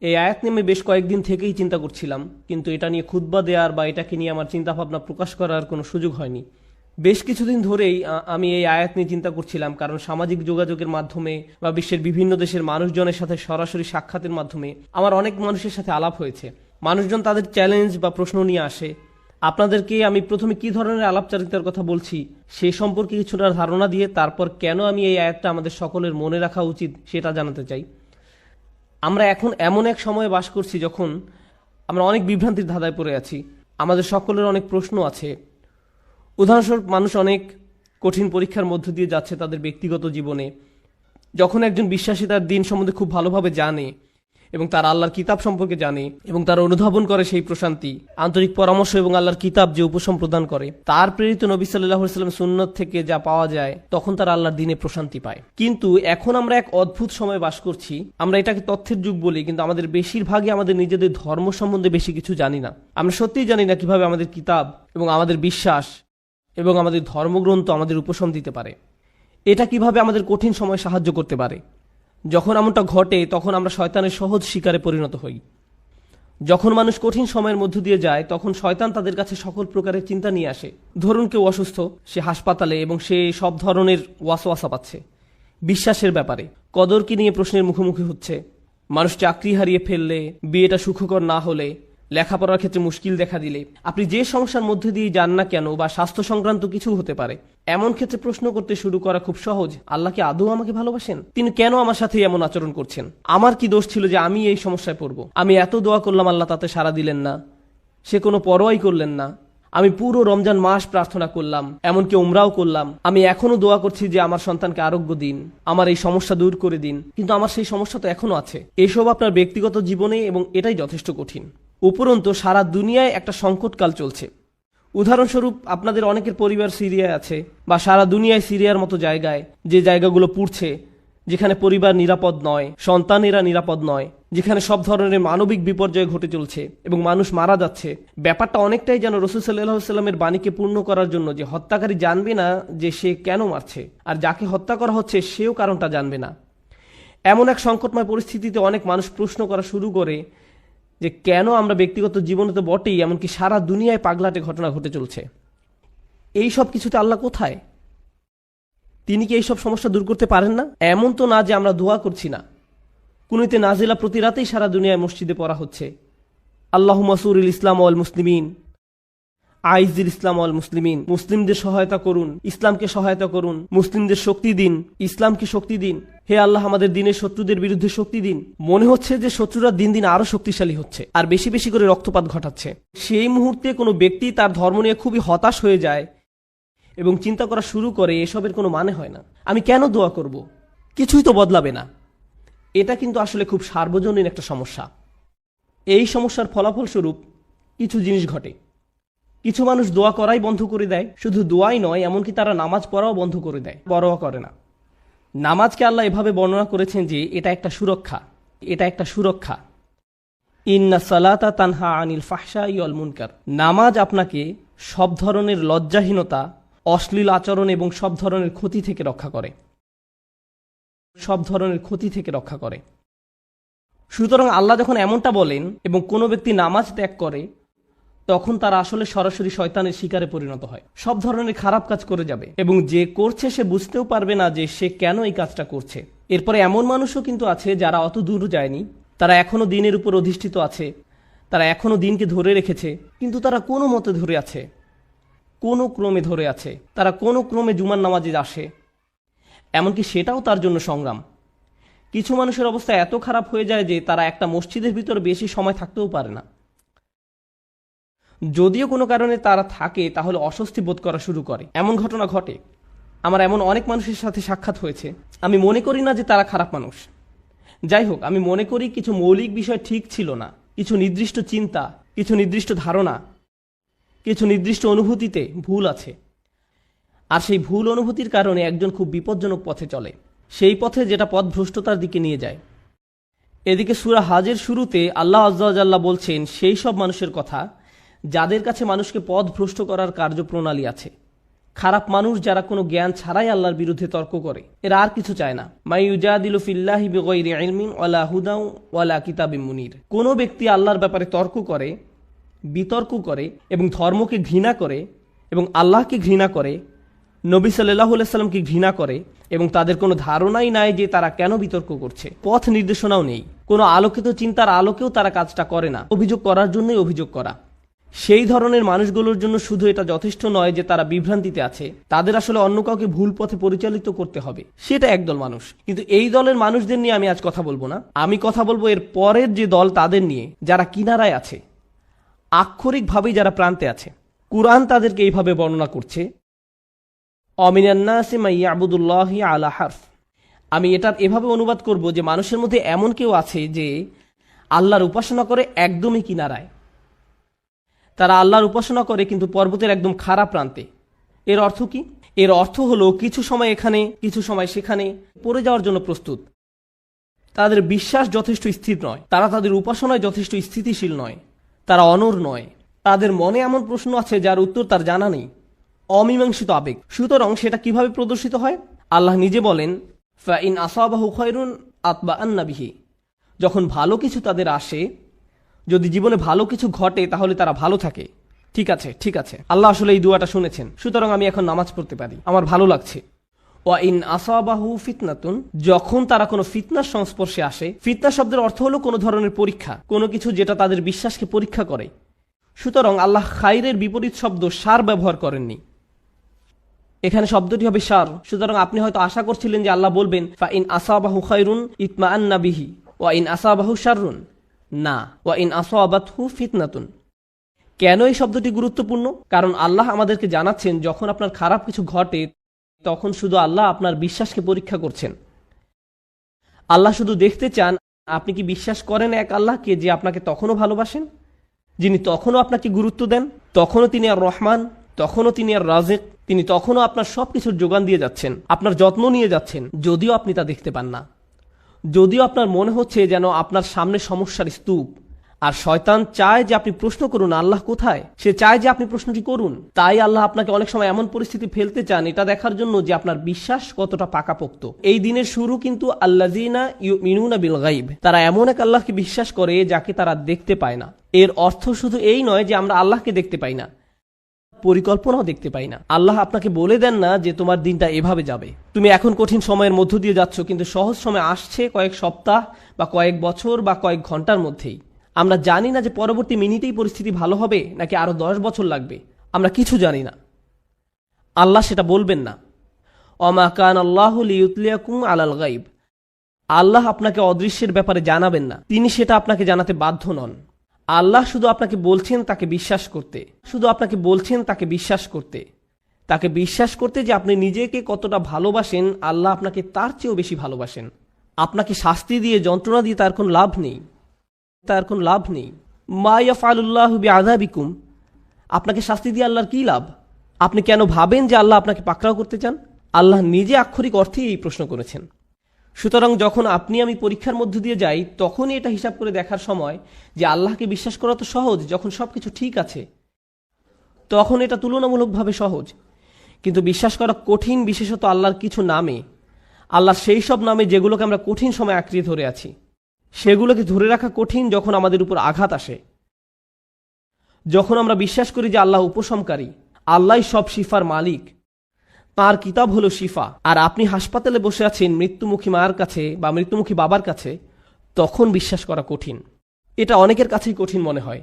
এই আয়াত নিয়ে আমি বেশ কয়েকদিন থেকেই চিন্তা করছিলাম, কিন্তু এটা নিয়ে খুতবা দেওয়ার বা এটাকে নিয়ে আমার চিন্তাভাবনা প্রকাশ করার কোনো সুযোগ হয়নি। বেশ কিছুদিন ধরেই আমি এই আয়াত নিয়ে চিন্তা করছিলাম, কারণ সামাজিক যোগাযোগের মাধ্যমে বা বিশ্বের বিভিন্ন দেশের মানুষজনের সাথে সরাসরি সাক্ষাতের মাধ্যমে আমার অনেক মানুষের সাথে আলাপ হয়েছে। মানুষজন তাদের চ্যালেঞ্জ বা প্রশ্ন নিয়ে আসে। আপনাদেরকে আমি প্রথমে কি ধরনের আলাপচারিতার কথা বলছি সে সম্পর্কে কিছুটা ধারণা দিয়ে তারপর কেন আমি এই আয়াতটা আমাদের সকলের মনে রাখা উচিত সেটা জানাতে চাই। আমরা এখন এমন এক সময়ে বাস করছি যখন আমরা অনেক বিভ্রান্তির ধাঁধায় পড়ে আছি। আমাদের সকলের অনেক প্রশ্ন আছে। উদাহরণস্বরূপ, মানুষ অনেক কঠিন পরীক্ষার মধ্য দিয়ে যাচ্ছে তাদের ব্যক্তিগত জীবনে। যখন একজন বিশ্বাসী তার দিন সম্বন্ধে খুব ভালোভাবে জানে এবং তার আল্লাহর কিতাব সম্পর্কে জানে এবং তার অনুধাবন করে সেই প্রশান্তি, আন্তরিক পরামর্শ এবং আল্লাহর কিতাব যে উপশম প্রদান করে, তার প্রেরিত নবী সাল্লাল্লাহু আলাইহি ওয়াসাল্লাম সুন্নাত থেকে যা পাওয়া যায়, তখন তার আল্লাহর দিনে প্রশান্তি পায়। কিন্তু এখন আমরা এক অদ্ভুত সময় বাস করছি। আমরা এটাকে তথ্যের যুগ বলি, কিন্তু আমাদের বেশিরভাগই আমাদের নিজেদের ধর্ম সম্বন্ধে বেশি কিছু জানি না। আমরা সত্যিই জানি না কিভাবে আমাদের কিতাব এবং আমাদের বিশ্বাস এবং আমাদের ধর্মগ্রন্থ আমাদের উপশম দিতে পারে। এটা কিভাবে আমাদের কঠিন সময় সাহায্য করতে পারে। যখন এমনটা ঘটে তখন আমরা শয়তানের সহজ শিকারে পরিণত হই। যখন মানুষ কঠিন সময়ের মধ্য দিয়ে যায় তখন শয়তান তাদের কাছে সকল প্রকারের চিন্তা নিয়ে আসে। ধরুন কেউ অসুস্থ, সে হাসপাতালে এবং সে সব ধরনের ওয়াসওয়াসা পাচ্ছে বিশ্বাসের ব্যাপারে। কদরকে নিয়ে প্রশ্নের মুখোমুখি হচ্ছে। মানুষ চাকরি হারিয়ে ফেললে, বিয়েটা সুখকর না হলে, লেখাপড়ার ক্ষেত্রে মুশকিল দেখা দিলে, আপনি যে সমস্যার মধ্যে দিয়ে যান না কেন, বা স্বাস্থ্য সংক্রান্ত কিছু হতে পারে, এমন ক্ষেত্রে প্রশ্ন করতে শুরু করা খুব সহজ। আল্লাহ কি আদৌ আমাকে ভালোবাসেন? তিনি কেন আমার সাথে এমন আচরণ করছেন? আমার কি দোষ ছিল যে আমি এই সমস্যায় পড়ব? আমি এত দোয়া করলাম, আল্লাহ তাতে সাড়া দিলেন না, সে কোনো পরোয়াই করলেন না। আমি পুরো রমজান মাস প্রার্থনা করলাম, এমনকি উমরাও করলাম। আমি এখনো দোয়া করছি যে আমার সন্তানকে আরোগ্য দিন, আমার এই সমস্যা দূর করে দিন, কিন্তু আমার সেই সমস্যা তো এখনো আছে। এসব আপনার ব্যক্তিগত জীবনে, এবং এটাই যথেষ্ট কঠিন। উপরন্তু সারা দুনিয়ায় একটা সংকটকাল চলছে। উদাহরণস্বরূপ, আপনাদের অনেকের পরিবার সিরিয়ায় আছে, বা সারা দুনিয়ায় সিরিয়ার মতো জায়গায়, যে জায়গাগুলো পুড়ছে, যেখানে পরিবার নিরাপদ নয়, সন্তানেরা নিরাপদ নয়, যেখানে সব ধরনের মানবিক বিপর্যয় ঘটে চলছে এবং মানুষ মারা যাচ্ছে। ব্যাপারটা অনেকটাই যেন রাসূল সাল্লাল্লাহু আলাইহি ওয়াসাল্লামের বাণীকে পূর্ণ করার জন্য, যে হত্যাকারী জানবে না যে সে কেন মারছে, আর যাকে হত্যা করা হচ্ছে সেও কারণটা জানবে না। এমন এক সংকটময় পরিস্থিতিতে অনেক মানুষ প্রশ্ন করা শুরু করে যে কেন আমরা ব্যক্তিগত জীবনে তো বটেই, এমনকি সারা দুনিয়ায় পাগলাটে ঘটনা ঘটে চলছে। এই সব কিছুতে আল্লাহ কোথায়? তিনি কি এইসব সমস্যা দূর করতে পারেন না? এমন তো না যে আমরা দোয়া করছি না। কুনুতে নাজিলা প্রতি রাতেই সারা দুনিয়ায় মসজিদে পড়া হচ্ছে। আল্লাহুম্মা সুরিল ইসলাম ওয়াল মুসলিমিন, আইজিল ইসলাম ওয়াল মুসলিমিন। মুসলিমদের সহায়তা করুন, ইসলামকে সহায়তা করুন, মুসলিমদের শক্তি দিন, ইসলামকে শক্তি দিন। হে আল্লাহ, আমাদের দিনের শত্রুদের বিরুদ্ধে শক্তি দিন। মনে হচ্ছে যে শত্রুরা দিন দিন আরো শক্তিশালী হচ্ছে আর বেশি বেশি করে রক্তপাত ঘটাচ্ছে। সেই মুহূর্তে কোনো ব্যক্তি তার ধর্ম নিয়ে খুবই হতাশ হয়ে যায় এবং চিন্তা করা শুরু করে এসবের কোনো মানে হয় না, আমি কেন দোয়া করব, কিছুই তো বদলাবে না। এটা কিন্তু আসলে খুব সার্বজনীন একটা সমস্যা। এই সমস্যার ফলাফল স্বরূপ কিছু জিনিস ঘটে। কিছু মানুষ দোয়া করাই বন্ধ করে দেয়। শুধু দোয়াই নয়, এমনকি তারা নামাজ পড়াও বন্ধ করে দেয়, পরোয়া করে না। নামাজকে আল্লাহ এভাবে বর্ণনা করেছেন যে এটা একটা সুরক্ষা, এটা একটা সুরক্ষা। ইন্না সালাতা তানহা আনিল ফাহশাই ওয়াল মুনকার। নামাজ আপনাকে সব ধরনের লজ্জাহীনতা, অশ্লীল আচরণ এবং সব ধরনের ক্ষতি থেকে রক্ষা করে, সব ধরনের ক্ষতি থেকে রক্ষা করে। সুতরাং আল্লাহ যখন এমনটা বলেন এবং কোনো ব্যক্তি নামাজ ত্যাগ করে, তখন তারা আসলে সরাসরি শয়তানের শিকারে পরিণত হয়, সব ধরনের খারাপ কাজ করে যাবে এবং যে করছে সে বুঝতেও পারবে না যে সে কেন এই কাজটা করছে। এরপরে এমন মানুষও কিন্তু আছে যারা অত দূর যায়নি, তারা এখনো দিনের উপর অধিষ্ঠিত আছে, তারা এখনো দিনকে ধরে রেখেছে, কিন্তু তারা কোনো মতে ধরে আছে, কোনো ক্রমে ধরে আছে। তারা কোনো ক্রমে জুমার নামাজে আসে, এমনকি সেটাও তার জন্য সংগ্রাম। কিছু মানুষের অবস্থা এত খারাপ হয়ে যায় যে তারা একটা মসজিদের ভিতর বেশি সময় থাকতেও পারে না। যদিও কোনো কারণে তারা থাকে, তাহলে অস্বস্তি বোধ করা শুরু করে। এমন ঘটনা ঘটে। আমার এমন অনেক মানুষের সাথে সাক্ষাৎ হয়েছে। আমি মনে করি না যে তারা খারাপ মানুষ। যাই হোক, আমি মনে করি কিছু মৌলিক বিষয় ঠিক ছিল না, কিছু নির্দিষ্ট চিন্তা, কিছু নির্দিষ্ট ধারণা, কিছু নির্দিষ্ট অনুভূতিতে ভুল আছে। আর সেই ভুল অনুভূতির কারণে একজন খুব বিপজ্জনক পথে চলে, সেই পথে যেটা পথভ্রষ্টতার দিকে নিয়ে যায়। এদিকে সূরা হাজের শুরুতে আল্লাহ আযজা ওয়া জাল্লা বলছেন সেই সব মানুষের কথা যাদের কাছে মানুষকে পথভ্রষ্ট করার কার্যপ্রণালী আছে, খারাপ মানুষ যারা কোনো জ্ঞান ছাড়াই আল্লাহর বিরুদ্ধে তর্ক করে, এরা আর কিছু চায় না। মাই ইউজাদিলু ফিল্লাহি বিগাইরি ইলমিন ওয়ালা হুদাও ওয়ালা কিতাবিম মুনির। কোনো ব্যক্তি আল্লাহর ব্যাপারে তর্ক করে, বিতর্ক করে এবং ধর্মকে ঘৃণা করে এবং আল্লাহকে ঘৃণা করে, নবী সাল্লাল্লাহু আলাইহি সাল্লামকে ঘৃণা করে এবং তাদের কোনো ধারণাই নাই যে তারা কেন বিতর্ক করছে, পথ নির্দেশনাও নেই, কোনো আলোকিত চিন্তার আলোকেও তারা কাজটা করে না, অভিযোগ করার জন্যই অভিযোগ করা। সেই ধরনের মানুষগুলোর জন্য শুধু এটা যথেষ্ট নয় যে তারা বিভ্রান্তিতে আছে, তাদের আসলে অন্য কাউকে ভুল পথে পরিচালিত করতে হবে। সেটা একদল মানুষ। কিন্তু এই দলের মানুষদের নিয়ে আমি আজ কথা বলবো না, আমি কথা বলবো এর পরের যে দল, তাদের নিয়ে, যারা কিনারায় আছে, আক্ষরিকভাবেই যারা প্রান্তে আছে। কুরআন তাদেরকে এইভাবে বর্ণনা করছে, অমিনান নাসি মান ইয়াবুদুল্লাহি আলা হারফ। আমি এটার এভাবে অনুবাদ করব যে মানুষের মধ্যে এমন কেউ আছে যে আল্লাহর উপাসনা করে একদমই কিনারায়। তারা আল্লাহর উপাসনা করে কিন্তু পর্বতের একদম খারাপ প্রান্তে। এর অর্থ কি? এর অর্থ হলো কিছু সময় এখানে, কিছু সময় সেখানে পড়ে যাওয়ার জন্য প্রস্তুত। তাদের বিশ্বাস যথেষ্ট স্থির নয়, তারা তাদের উপাসনায় যথেষ্ট স্থিতিশীল নয়, তারা অনড় নয়, তাদের মনে এমন প্রশ্ন আছে যার উত্তর তার জানা নেই, অমীমাংসিত আবেগ। সুতরাং সেটা কিভাবে প্রদর্শিত হয়? আল্লাহ নিজে বলেন, ফাইন আসাবাহু খায়রুন আতবাআন্না বিহি। যখন ভালো কিছু তাদের আসে, যদি জীবনে ভালো কিছু ঘটে, তাহলে তারা ভালো থাকে। ঠিক আছে, ঠিক আছে, আল্লাহ আসলে এই দুয়াটা শুনেছেন, সুতরাং আমি এখন নামাজ পড়তে পারি, আমার ভালো লাগছে। ওয়া ইন আসাবাহু ফিতনাতুন, যখন তারা কোনো ফিতনার সংস্পর্শে আসে, ফিতনা শব্দের অর্থ হলো কোনো ধরনের পরীক্ষা, কোনো কিছু যেটা তাদের বিশ্বাসকে পরীক্ষা করে। সুতরাং আল্লাহ খাইরের বিপরীত শব্দ সার ব্যবহার করেননি, এখানে শব্দটি হবে সার। সুতরাং আপনি হয়তো আশা করছিলেন যে আল্লাহ বলবেন ফা ইন আসাবাহু খায়রুন ইতমাআন্না বিহি ওয়া ইন আসাবাহু শাররুন। না, ওয়া ইন আসাবাতহু ফিতনাতুন। কেন এই শব্দটি গুরুত্বপূর্ণ? কারণ আল্লাহ আমাদেরকে জানাচ্ছেন যখন আপনার খারাপ কিছু ঘটে, তখন শুধু আল্লাহ আপনার বিশ্বাসকে পরীক্ষা করছেন। আল্লাহ শুধু দেখতে চান আপনি কি বিশ্বাস করেন এক আল্লাহকে যে আপনাকে তখনও ভালোবাসেন, যিনি তখনও আপনাকে গুরুত্ব দেন, তখনও তিনি আর রহমান, তখনও তিনি আর রাজিক, তিনি তখনও আপনার সবকিছুর যোগান দিয়ে যাচ্ছেন, আপনার যত্ন নিয়ে যাচ্ছেন, যদিও আপনি তা দেখতে পান না, যদিও আপনার মনে হচ্ছে যেন আপনার সামনে সমস্যার স্তূপ। আর শয়তান চায় যে আপনি প্রশ্ন করুন আল্লাহ কোথায়, সে চায় যে আপনি প্রশ্নটি করুন। তাই আল্লাহ আপনাকে অনেক সময় এমন পরিস্থিতি ফেলতে চান এটা দেখার জন্য যে আপনার বিশ্বাস কতটা পাকাপোক্ত। এই দিনের শুরু কিন্তু আল্লাযিনা ইউমিনুনা বিল গায়ব, তারা এমন এক আল্লাহকে বিশ্বাস করে যাকে তারা দেখতে পায় না। এর অর্থ শুধু এই নয় যে আমরা আল্লাহকে দেখতে পাই না, পরিকল্পনাও দেখতে পাই না। আল্লাহ আপনাকে বলে দেন না যে তোমার দিনটা এভাবে যাবে, তুমি এখন কঠিন সময়ের মধ্য দিয়ে যাচ্ছ, কিন্তু সহজ সময় আসছে কয়েক সপ্তাহ বা কয়েক বছর বা কয়েক ঘন্টার মধ্যেই। আমরা জানি না যে পরবর্তী মিনিটেই পরিস্থিতি ভালো হবে নাকি আরো 10 বছর লাগবে, আমরা কিছু জানি না। আল্লাহ সেটা বলবেন না। ওমা কান আল্লাহু লিইউতলিয়াকুম আলাল গায়ব, আল্লাহ আপনাকে অদৃশ্যের ব্যাপারে জানাবেন না, তিনি সেটা আপনাকে জানাতে বাধ্য নন। আল্লাহ শুধু আপনাকে বলছেন তাকে বিশ্বাস করতে, শুধু আপনাকে বলছেন তাকে বিশ্বাস করতে, তাকে বিশ্বাস করতে যে আপনি নিজেকে কতটা ভালোবাসেন, আল্লাহ আপনাকে তার চেয়েও বেশি ভালোবাসেন। আপনাকে শাস্তি দিয়ে, যন্ত্রণা দিয়ে তার কোনো লাভ নেই, তার কোনো লাভ নেই। মা ইয়াফআলুল্লাহু বিআযাবিকুম, আপনাকে শাস্তি দিয়ে আল্লাহর কি লাভ? আপনি কেন ভাবেন যে আল্লাহ আপনাকে পাকড়াও করতে চান? আল্লাহ নিজে আক্ষরিক অর্থেই এই প্রশ্ন করেছেন। সুতরাং যখন আপনি আমি পরীক্ষার মধ্য দিয়ে যাই, তখনই এটা হিসাব করে দেখার সময় যে আল্লাহকে বিশ্বাস করা তো সহজ, যখন সবকিছু ঠিক আছে তখন এটা তুলনামূলকভাবে সহজ। কিন্তু বিশ্বাস করা কঠিন, বিশেষত আল্লাহর কিছু নামে, আল্লাহর সেই সব নামে যেগুলোকে আমরা কঠিন সময় আঁকড়িয়ে ধরে আছি, সেগুলোকে ধরে রাখা কঠিন যখন আমাদের উপর আঘাত আসে। যখন আমরা বিশ্বাস করি যে আল্লাহ উপশমকারী, আল্লাহই সব শিফার মালিক, তার কিতাব হলো শিফা, আর আপনি হাসপাতালে বসে আছেন মৃত্যুমুখী মায়ের কাছে বা মৃত্যুমুখী বাবার কাছে, তখন বিশ্বাস করা কঠিন। এটা অনেকের কাছেই কঠিন মনে হয়।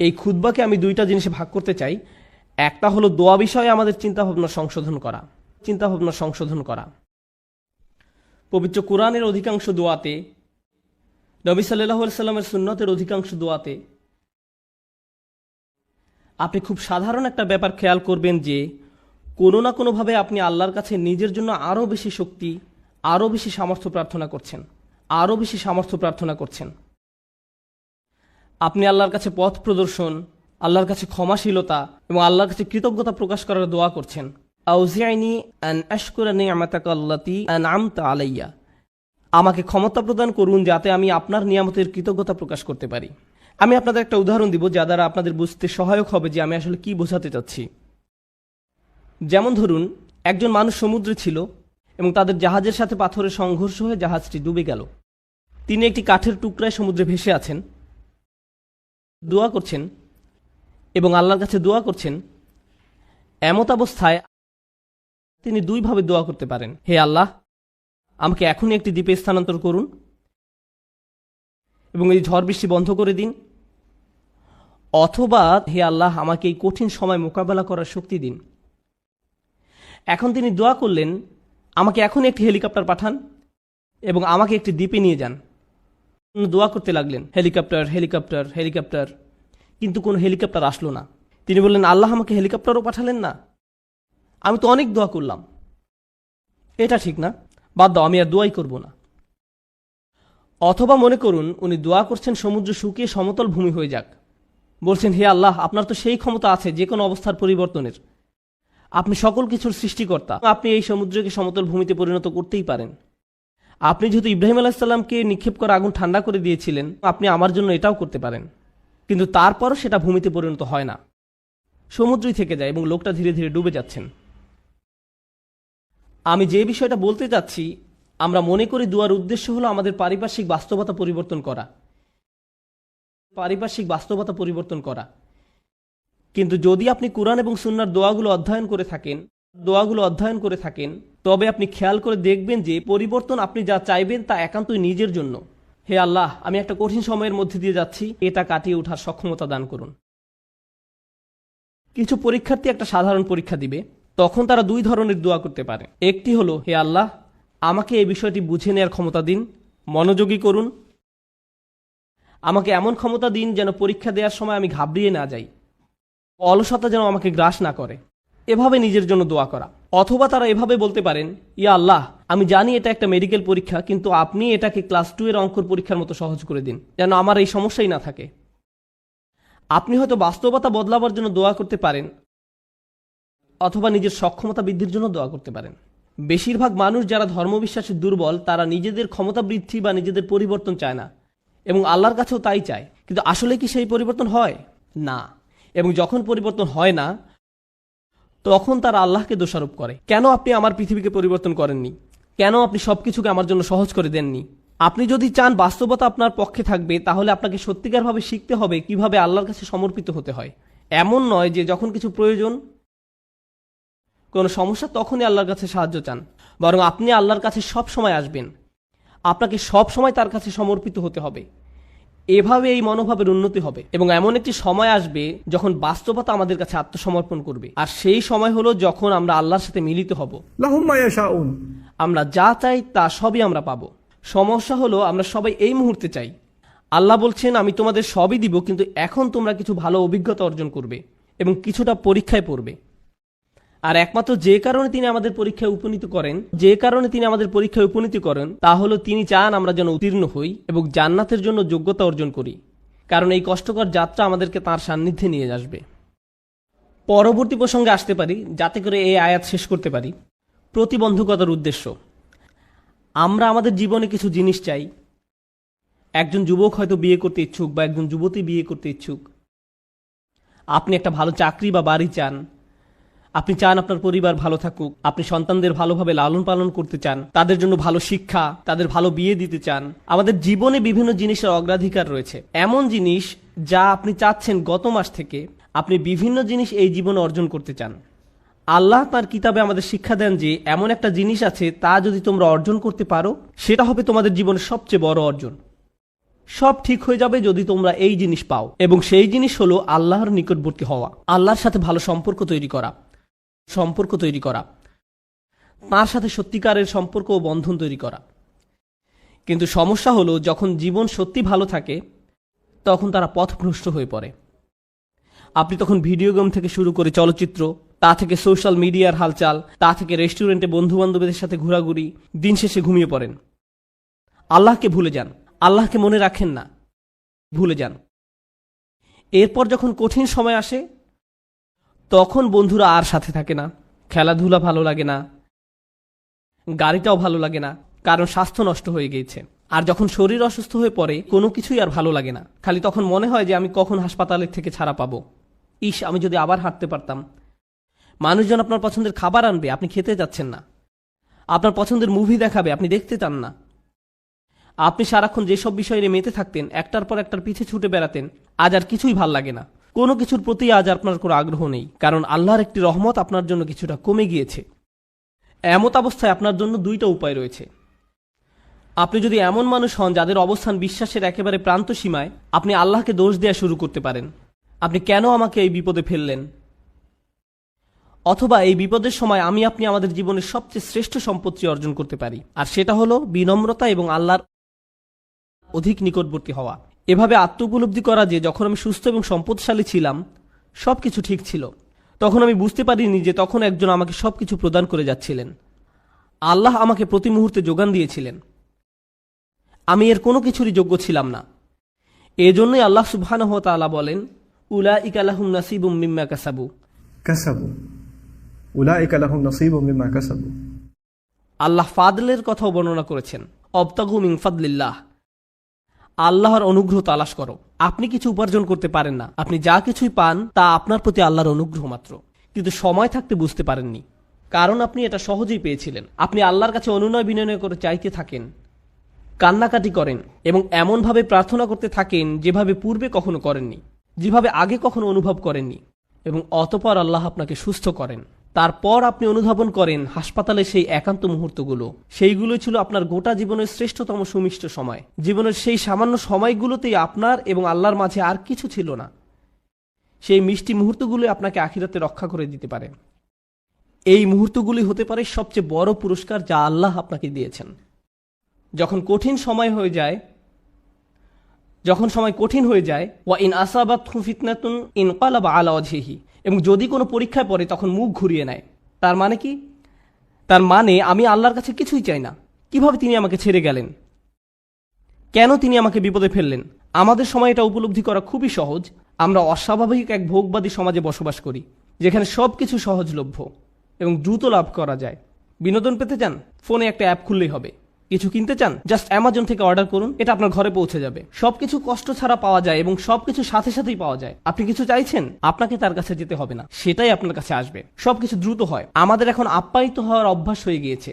এই খুতবাকে আমি দুইটা জিনিসে ভাগ করতে চাই। একটা হলো দোয়া বিষয়ে আমাদের চিন্তাভাবনা সংশোধন করা। পবিত্র কোরআনের অধিকাংশ দোয়াতে, নবী সাল্লাল্লাহু আলাইহি সাল্লামের সুন্নতের অধিকাংশ দোয়াতে আপনি খুব সাধারণ একটা ব্যাপার খেয়াল করবেন যে কোনো না কোনোভাবে আপনি আল্লাহর কাছে নিজের জন্য আরও বেশি শক্তি, আরও বেশি সামর্থ্য প্রার্থনা করছেন। আপনি আল্লাহর কাছে পথ প্রদর্শন, আল্লাহর কাছে ক্ষমাশীলতা এবং আল্লাহর কাছে কৃতজ্ঞতা প্রকাশ করার দোয়া করছেন। আউজিআনি আন আশকুরা নি'মাতাকা আল্লাতী আন'আমতা আলাইয়া, আমাকে ক্ষমতা প্রদান করুন যাতে আমি আপনার নিয়ামতের কৃতজ্ঞতা প্রকাশ করতে পারি। আমি আপনাদের একটা উদাহরণ দিব যা দ্বারা আপনাদের বুঝতে সহায়ক হবে যে আমি আসলে কি বোঝাতে চাচ্ছি। যেমন ধরুন, একজন মানুষ সমুদ্রে ছিল এবং তাদের জাহাজের সাথে পাথরের সংঘর্ষ হয়ে জাহাজটি ডুবে গেল। তিনি একটি কাঠের টুকরায় সমুদ্রে ভেসে আছেন, দোয়া করছেন এবং আল্লাহর কাছে দোয়া করছেন। এমত অবস্থায় তিনি দুইভাবে দোয়া করতে পারেন: হে আল্লাহ, আমাকে এখনই একটি দ্বীপে স্থানান্তর করুন এবং এই ঝড় বৃষ্টি বন্ধ করে দিন, অথবা হে আল্লাহ, আমাকে এই কঠিন সময় মোকাবেলা করার শক্তি দিন। এখন তিনি দোয়া করলেন, আমাকে এখনই একটি হেলিকপ্টার পাঠান এবং আমাকে একটি দ্বীপে নিয়ে যান। দোয়া করতে লাগলেন, হেলিকপ্টার হেলিকপ্টার হেলিকপ্টার, কিন্তু কোনো হেলিকপ্টার আসলো না। তিনি বললেন, আল্লাহ, আমাকে হেলিকপ্টারও পাঠালেন না, আমি তো অনেক দোয়া করলাম, এটা ঠিক না, বাদ দাও, আমি আর দোয়াই করব না। অথবা মনে করুন উনি দোয়া করছেন সমুদ্র শুকিয়ে সমতল ভূমি হয়ে যাক, বলছেন, হে আল্লাহ, আপনার তো সেই ক্ষমতা আছে যে কোনো অবস্থার পরিবর্তনের, আপনি সকল কিছুর সৃষ্টিকর্তা, আপনি এই সমুদ্রকে সমতল ভূমিতে পরিণত করতেই পারেন। আপনি যেহেতু ইব্রাহিম আলাইহিসসালামকে নিক্ষেপ করা আগুন ঠান্ডা করে দিয়েছিলেন, আপনি আমার জন্য এটাও করতে পারেন। কিন্তু তারপরও সেটা ভূমিতে পরিণত হয় না, সমুদ্রই থেকে যায় এবং লোকটা ধীরে ধীরে ডুবে যাচ্ছেন। আমি যে বিষয়টা বলতে চাচ্ছি, আমরা মনে করি দোয়ার উদ্দেশ্য হলো আমাদের পারিপার্শ্বিক বাস্তবতা পরিবর্তন করা। কিন্তু যদি আপনি কুরআন এবং সুন্নাহর দোয়াগুলো অধ্যয়ন করে থাকেন, তবে আপনি খেয়াল করে দেখবেন যে পরিবর্তন আপনি যা চাইবেন তা একান্তই নিজের জন্য। হে আল্লাহ, আমি একটা কঠিন সময়ের মধ্যে দিয়ে যাচ্ছি, এটা কাটিয়ে ওঠার সক্ষমতা দান করুন। কিছু পরীক্ষার্থী একটা সাধারণ পরীক্ষা দিবে, তখন তারা দুই ধরনের দোয়া করতে পারে। একটি হলো, হে আল্লাহ, আমাকে এই বিষয়টি বুঝে নেওয়ার ক্ষমতা দিন, মনোযোগী করুন, আমাকে এমন ক্ষমতা দিন যেন পরীক্ষা দেওয়ার সময় আমি ঘাবড়িয়ে না যাই, অলসতা যেন আমাকে গ্রাস না করে, এভাবে নিজের জন্য দোয়া করা। অথবা তারা এভাবে বলতে পারেন, ইয়া আল্লাহ, আমি জানি এটা একটা মেডিকেল পরীক্ষা, কিন্তু আপনি এটাকে ক্লাস 2 এর অঙ্কর পরীক্ষার মতো সহজ করে দিন, যেন আমার এই সমস্যাই না থাকে। আপনি হয়তো বাস্তবতা বদলাবার জন্য দোয়া করতে পারেন, অথবা নিজের সক্ষমতা বৃদ্ধির জন্য দোয়া করতে পারেন। বেশিরভাগ মানুষ যারা ধর্মবিশ্বাসে দুর্বল, তারা নিজেদের ক্ষমতা বৃদ্ধি বা নিজেদের পরিবর্তন চায় না, এবং আল্লাহর কাছেও তাই চায়। কিন্তু আসলে কি সেই পরিবর্তন হয় না? এবং যখন পরিবর্তন হয় না, তখন তারা আল্লাহকে দোষারোপ করে, কেন আপনি আমার পৃথিবীকে পরিবর্তন করেননি, কেন আপনি সবকিছুকে আমার জন্য সহজ করে দেননি। আপনি যদি চান বাস্তবতা আপনার পক্ষে থাকবে, তাহলে আপনাকে সত্যিকারভাবে শিখতে হবে কিভাবে আল্লাহর কাছে সমর্পিত হতে হয়। এমন নয় যে যখন কিছু প্রয়োজন, কোনো সমস্যা, তখনই আল্লাহর কাছে সাহায্য চান, বরং আপনি আল্লাহর কাছে সব সময় আসবেন, আপনাকে সব সময় তার কাছে সমর্পিত হতে হবে। এভাবে এই মনোভাবের উন্নতি হবে এবং এমন একটি সময় আসবে যখন বাস্তবতা আমাদের কাছে আত্মসমর্পণ করবে। আর সেই সময় হলো যখন আমরা আল্লাহর সাথে মিলিত হব। লাহুম মা ইয়াশাউন। আমরা যা চাই তা সবই আমরা পাবো। সমস্যা হলো আমরা সবাই এই মুহূর্তে চাই। আল্লাহ বলছেন, আমি তোমাদের সবই দিব, কিন্তু এখন তোমরা কিছু ভালো অভিজ্ঞতা অর্জন করবে এবং কিছুটা পরীক্ষায় পড়বে। আর একমাত্র যে কারণে তিনি আমাদের পরীক্ষায় উপনীত করেন তা হলো তিনি চান আমরা যেন উত্তীর্ণ হই এবং জান্নাতের জন্য যোগ্যতা অর্জন করি, কারণ এই কষ্টকর যাত্রা আমাদেরকে তাঁর সান্নিধ্যে নিয়ে আসবে। পরবর্তী প্রসঙ্গে আসতে পারি, যাতে করে এই আয়াত শেষ করতে পারি। প্রতিবন্ধকতার উদ্দেশ্য। আমরা আমাদের জীবনে কিছু জিনিস চাই। একজন যুবক হয়তো বিয়ে করতে ইচ্ছুক বা একজন যুবতী বিয়ে করতে ইচ্ছুক। আপনি একটা ভালো চাকরি বা বাড়ি চান, আপনি চান আপনার পরিবার ভালো থাকুক, আপনি সন্তানদের ভালোভাবে লালন পালন করতে চান, তাদের জন্য ভালো শিক্ষা, তাদের ভালো বিয়ে দিতে চান। আমাদের জীবনে বিভিন্ন জিনিসের অগ্রাধিকার রয়েছে, এমন জিনিস যা আপনি চাচ্ছেন গত মাস থেকে। আপনি বিভিন্ন জিনিস এই জীবনে অর্জন করতে চান। আল্লাহ তার কিতাবে আমাদের শিক্ষা দেন যে এমন একটা জিনিস আছে, তা যদি তোমরা অর্জন করতে পারো, সেটা হবে তোমাদের জীবনের সবচেয়ে বড় অর্জন। সব ঠিক হয়ে যাবে যদি তোমরা এই জিনিস পাও, এবং সেই জিনিস হলো আল্লাহর নিকটবর্তী হওয়া, আল্লাহর সাথে ভালো সম্পর্ক তৈরি করা, তার সাথে সত্যিকারের সম্পর্ক ও বন্ধন তৈরি করা। কিন্তু সমস্যা হলো যখন জীবন সত্যি ভালো থাকে, তখন তারা পথভ্রষ্ট হয়ে পড়ে। আপনি তখন ভিডিও গেম থেকে শুরু করে চলচ্চিত্র, তা থেকে সোশ্যাল মিডিয়ার হালচাল, তা থেকে রেস্টুরেন্টে বন্ধু বান্ধবদের সাথে ঘোরাঘুরি, দিন শেষে ঘুমিয়ে পড়েন। আল্লাহকে ভুলে যান, আল্লাহকে মনে রাখেন না, ভুলে যান। এরপর যখন কঠিন সময় আসে, তখন বন্ধুরা আর সাথে থাকে না, খেলাধুলা ভালো লাগে না, গাড়িটাও ভালো লাগে না, কারণ স্বাস্থ্য নষ্ট হয়ে গিয়েছে। আর যখন শরীর অসুস্থ হয়ে পড়ে, কোনো কিছুই আর ভালো লাগে না, খালি তখন মনে হয় যে আমি কখন হাসপাতালের থেকে ছাড়া পাবো। ইস, আমি যদি আবার হাঁটতে পারতাম, মানুষজন আপনার পছন্দের খাবার আনবে, আপনি খেতে যাচ্ছেন না। আপনার পছন্দের মুভি দেখাবে, আপনি দেখতে চান না। আপনি সারাক্ষণ যেসব বিষয় নিয়ে মেতে থাকতেন, একটার পর একটার পিছে ছুটে বেড়াতেন, আজ আর কিছুই ভাল লাগে না। কোনো কিছুর প্রতি আজ আপনার কোনো আগ্রহ নেই, কারণ আল্লাহর একটি রহমত আপনার জন্য কিছুটা কমে গিয়েছে। এমত অবস্থায় আপনার জন্য দুইটা উপায় রয়েছে। আপনি যদি এমন মানুষ হন যাদের অবস্থান বিশ্বাসের একেবারে প্রান্ত সীমায়, আপনি আল্লাহকে দোষ দেওয়া শুরু করতে পারেন, আপনি কেন আমাকে এই বিপদে ফেললেন। অথবা এই বিপদের সময় আপনি আমাদের জীবনের সবচেয়ে শ্রেষ্ঠ সম্পত্তি অর্জন করতে পারি, আর সেটা হলো বিনম্রতা এবং আল্লাহর অধিক নিকটবর্তী হওয়া। এভাবে আত্মোপলব্ধি করা যে যখন আমি সুস্থ এবং সম্পদশালী ছিলাম, সবকিছু ঠিক ছিল, তখন আমি বুঝতে পারিনি যে তখন একজন আমাকে সবকিছু প্রদান করে যাচ্ছিলেন। আল্লাহ আমাকে প্রতি মুহূর্তে যোগান দিয়েছিলেন। আমি এর কোনো কিছুরই যোগ্য ছিলাম না। এজন্যই আল্লাহ সুবহানাহু ওয়া তাআলা বলেন, উলাইকা লাহুম নাসিবুম মিম্মা কাসাবু। উলাইকা লাহুম নাসিবুম মিম্মা কাসাবু। আল্লাহ ফাদলের কথাও বর্ণনা করেছেন, অবতাগু মিন ফাদলিল্লাহ। আল্লাহর অনুগ্রহ তালাশ করো। আপনি কিছু উপার্জন করতে পারেন না, আপনি যা কিছুই পান তা আপনার প্রতি আল্লাহর অনুগ্রহ মাত্র। কিন্তু সময় থাকতে বুঝতে পারেননি, কারণ আপনি এটা সহজেই পেয়েছিলেন। আপনি আল্লাহর কাছে অনুনয় বিনয় করে চাইতে থাকেন, কান্নাকাটি করেন এবং এমনভাবে প্রার্থনা করতে থাকেন যেভাবে পূর্বে কখনো করেননি, যেভাবে আগে কখনো অনুভব করেননি, এবং অতঃপর আল্লাহ আপনাকে সুস্থ করেন। তারপর আপনি অনুধাবন করেন হাসপাতালে সেই একান্ত মুহূর্তগুলো, সেইগুলোই ছিল আপনার গোটা জীবনের শ্রেষ্ঠতম সুমিষ্ট সময়। জীবনের সেই সামান্য সময়গুলোতেই আপনার এবং আল্লাহর মাঝে আর কিছু ছিল না। সেই মিষ্টি মুহূর্তগুলোই আপনাকে আখিরাতে রক্ষা করে দিতে পারে। এই মুহূর্তগুলি হতে পারে সবচেয়ে বড় পুরস্কার যা আল্লাহ আপনাকে দিয়েছেন। যখন সময় কঠিন হয়ে যায়, ওয়া ইন আসাবাতহু ফিতনাতুন ইনকালাবা আলা ওয়াজহিহি, এবং যদি কোনো পরীক্ষায় পড়ে তখন মুখ ঘুরিয়ে নেয়। তার মানে কি? তার মানে আমি আল্লাহর কাছে কিছুই চাই না। কিভাবে তিনি আমাকে ছেড়ে গেলেন? কেন তিনি আমাকে বিপদে ফেললেন? আমাদের সময় এটা উপলব্ধি করা খুবই সহজ। আমরা অস্বাভাবিক এক ভোগবাদী সমাজে বসবাস করি, যেখানে সবকিছু সহজলভ্য এবং দ্রুত লাভ করা যায়। বিনোদন পেতে চান? ফোনে একটা অ্যাপ খুললেই হবে। কিছু কিনতে চান? জাস্ট অ্যামাজন থেকে অর্ডার করুন, এটা আপনার ঘরে পৌঁছে যাবে। সবকিছু কষ্ট ছাড়া পাওয়া যায় এবং সবকিছু সাথে সাথেই পাওয়া যায়। আপনি কিছু চাইছেন, আপনাকে তার কাছে যেতে হবে না, সেটাই আপনার কাছে আসবে। সবকিছু দ্রুত হয়। আমাদের এখন আপ্যায়িত হওয়ার অভ্যাস হয়ে গিয়েছে।